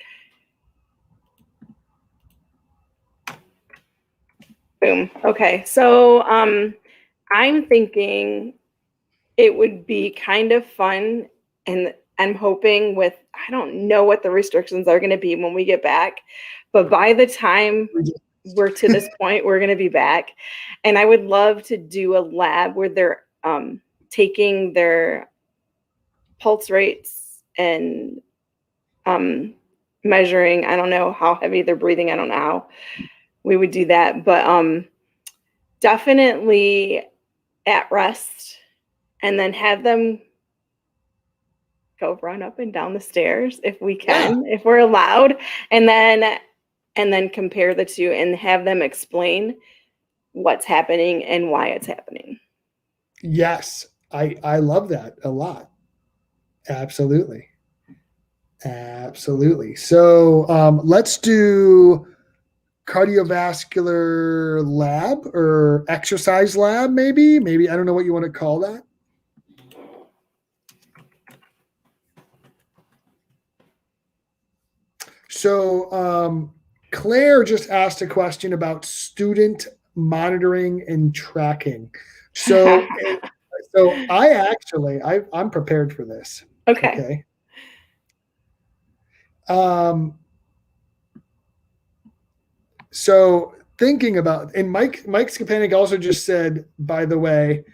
Boom. Okay. So I'm thinking it would be kind of fun, and I'm hoping I don't know what the restrictions are going to be when we get back, but by the time we're to this point, we're going to be back. And I would love to do a lab where they're taking their pulse rates and measuring. I don't know how heavy they're breathing. I don't know how we would do that, but definitely at rest, and then have them go run up and down the stairs if we can, if we're allowed, and then compare the two and have them explain what's happening and why it's happening. Yes, I love that a lot. Absolutely. Absolutely. So let's do cardiovascular lab or exercise lab, maybe. Maybe, I don't know what you want to call that. So Claire just asked a question about student monitoring and tracking. So I'm prepared for this. Okay. Okay. So thinking about, and Mike Skapanik also just said, by the way,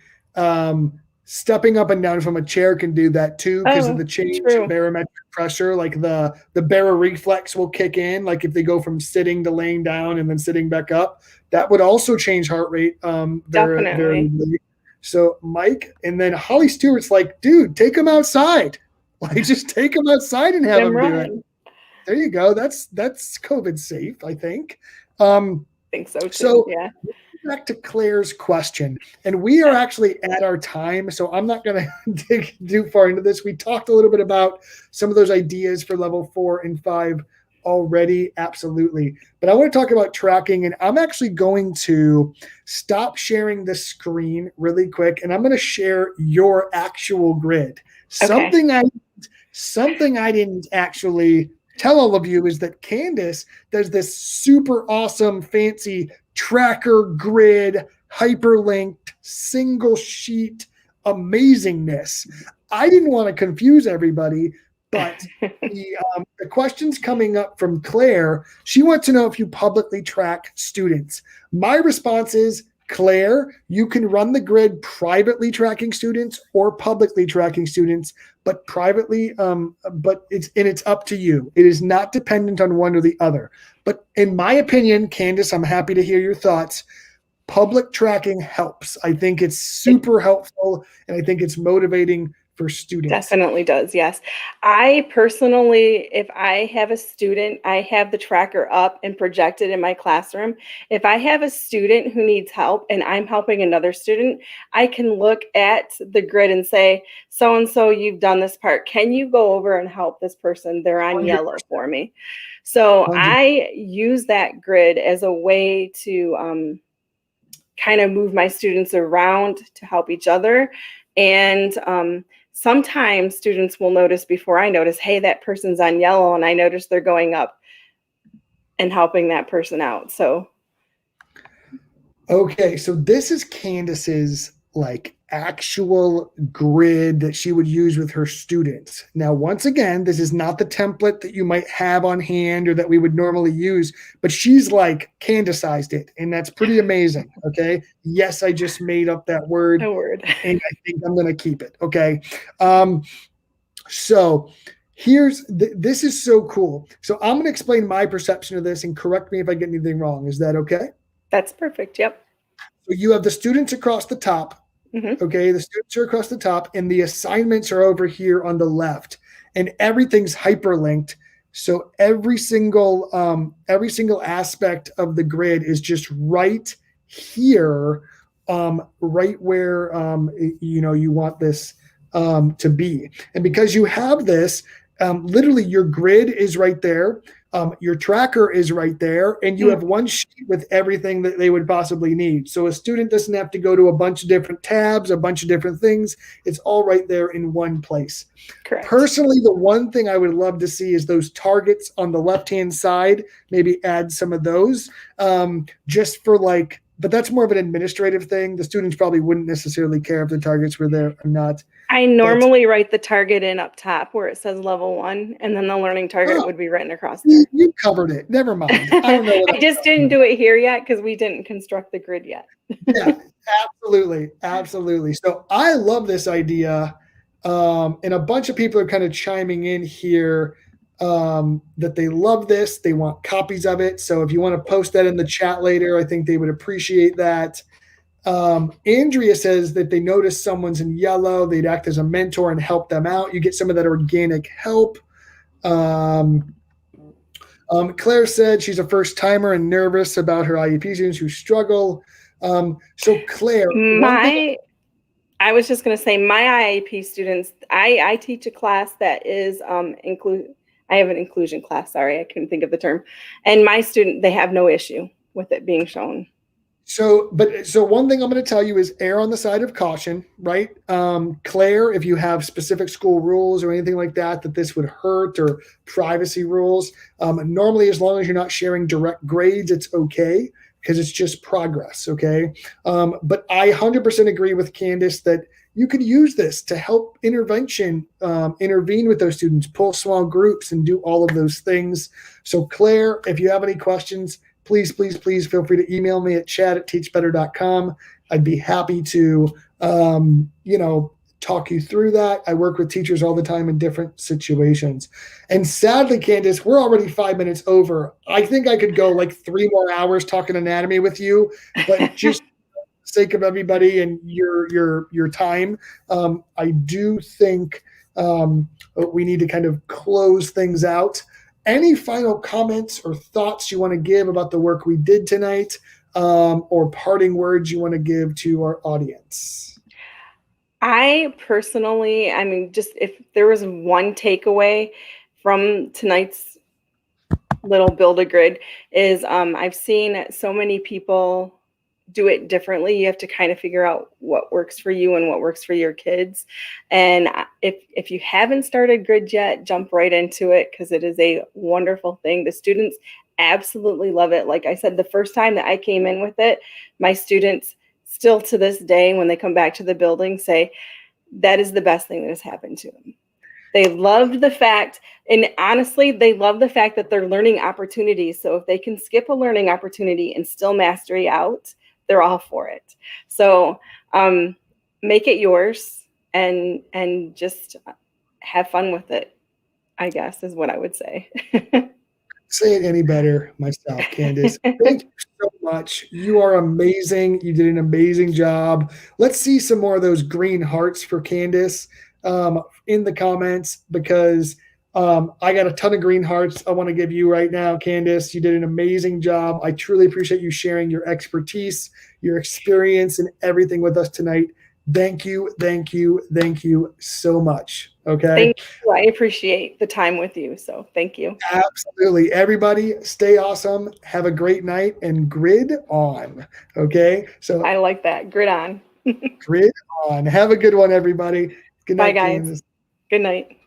stepping up and down from a chair can do that too because of Oh, the change true. in barometric pressure. Like the baroreflex will kick in, like if they go from sitting to laying down and then sitting back up. That would also change heart rate Definitely. very. So Mike, and then Holly Stewart's like, dude, take them outside. Like just take them outside and have Jim them do it. Ryan. There you go. That's COVID safe, I think. I think so too. So Yeah. back to Claire's question, and we are actually at our time, so I'm not going to dig too far into this. We talked a little bit about some of those ideas for level 4 and 5 already, absolutely. But I want to talk about tracking, and I'm actually going to stop sharing the screen really quick, and I'm going to share your actual grid. Something I didn't actually tell all of you is that Candace does this super awesome, fancy tracker grid, hyperlinked, single sheet amazingness. I didn't want to confuse everybody, but the questions coming up from Claire, she wants to know if you publicly track students. My response is, Claire, you can run the grid privately tracking students or publicly tracking students, but privately, but it's up to you. It is not dependent on one or the other. But in my opinion, Candace, I'm happy to hear your thoughts. Public tracking helps. I think it's super helpful, and I think it's motivating for students. Definitely does, yes. I personally, if I have a student, I have the tracker up and projected in my classroom. If I have a student who needs help and I'm helping another student, I can look at the grid and say, so-and-so, you've done this part. Can you go over and help this person? They're on 100%. yellow for me. So 100%. I use that grid as a way to kind of move my students around to help each other. And sometimes students will notice before I notice, hey, that person's on yellow, and I notice they're going up and helping that person out. So okay, so this is Candace's like actual grid that she would use with her students. Now, once again, this is not the template that you might have on hand or that we would normally use, but she's like Candicized it, and that's pretty amazing. Okay. Yes, I just made up that word, a word. and I think I'm going to keep it. Okay. So this is so cool. So I'm going to explain my perception of this and correct me if I get anything wrong. Is that okay? That's perfect. Yep. So you have the students across the top. Mm-hmm. Okay, the students are across the top, and the assignments are over here on the left, and everything's hyperlinked. So every single aspect of the grid is just right here, right where you want this to be. And because you have this, literally your grid is right there. Your tracker is right there, and you have one sheet with everything that they would possibly need. So a student doesn't have to go to a bunch of different tabs, a bunch of different things. It's all right there in one place. Correct. Personally, the one thing I would love to see is those targets on the left-hand side. Maybe add some of those just for like, but that's more of an administrative thing. The students probably wouldn't necessarily care if the targets were there or not. I normally write the target in up top where it says level 1, and then the learning target would be written across there. You covered it. Never mind. I don't know. I just didn't do it here yet because we didn't construct the grid yet. Yeah, absolutely. So I love this idea, and a bunch of people are kind of chiming in here that they love this. They want copies of it. So if you want to post that in the chat later, I think they would appreciate that. Andrea says that they notice someone's in yellow, they'd act as a mentor and help them out. You get some of that organic help. Claire said she's a first timer and nervous about her IEP students who struggle. So Claire, I was just going to say my IAP students, I teach a class that is I have an inclusion class. Sorry, I couldn't think of the term. And my student, they have no issue with it being shown. So one thing I'm going to tell you is err on the side of caution, right? Claire, if you have specific school rules or anything like that, that this would hurt, or privacy rules, normally, as long as you're not sharing direct grades, it's okay, because it's just progress. Okay. But I 100% agree with Candace that you could use this to help intervene with those students, pull small groups, and do all of those things. So Claire, if you have any questions, please feel free to email me at chat@teachbetter.com. I'd be happy to, talk you through that. I work with teachers all the time in different situations. And sadly, Candace, we're already 5 minutes over. I think I could go like 3 more hours talking anatomy with you, but just for the sake of everybody and your time, I do think we need to kind of close things out. Any final comments or thoughts you want to give about the work we did tonight, or parting words you want to give to our audience? I personally, I mean, just if there was one takeaway from tonight's little Build-A-Grid is I've seen so many people do it differently. You have to kind of figure out what works for you and what works for your kids. And if you haven't started grid yet, jump right into it, because it is a wonderful thing. The students absolutely love it. Like I said, the first time that I came in with it, my students still to this day, when they come back to the building, say that is the best thing that has happened to them. They loved the fact, and honestly, they love the fact that they're learning opportunities. So if they can skip a learning opportunity and still mastery out, they're all for it. So make it yours and just have fun with it, I guess, is what I would say. Say it any better myself, Candace. Thank you so much. You are amazing. You did an amazing job. Let's see some more of those green hearts for Candace in the comments, because I got a ton of green hearts I want to give you right now, Candace. You did an amazing job. I truly appreciate you sharing your expertise, your experience, and everything with us tonight. Thank you so much. Okay. Thank you. I appreciate the time with you. So thank you. Absolutely. Everybody stay awesome. Have a great night, and grid on. Okay. So I like that. Grid on. grid on. Have a good one, everybody. Good night, Bye, guys. Candace. Good night.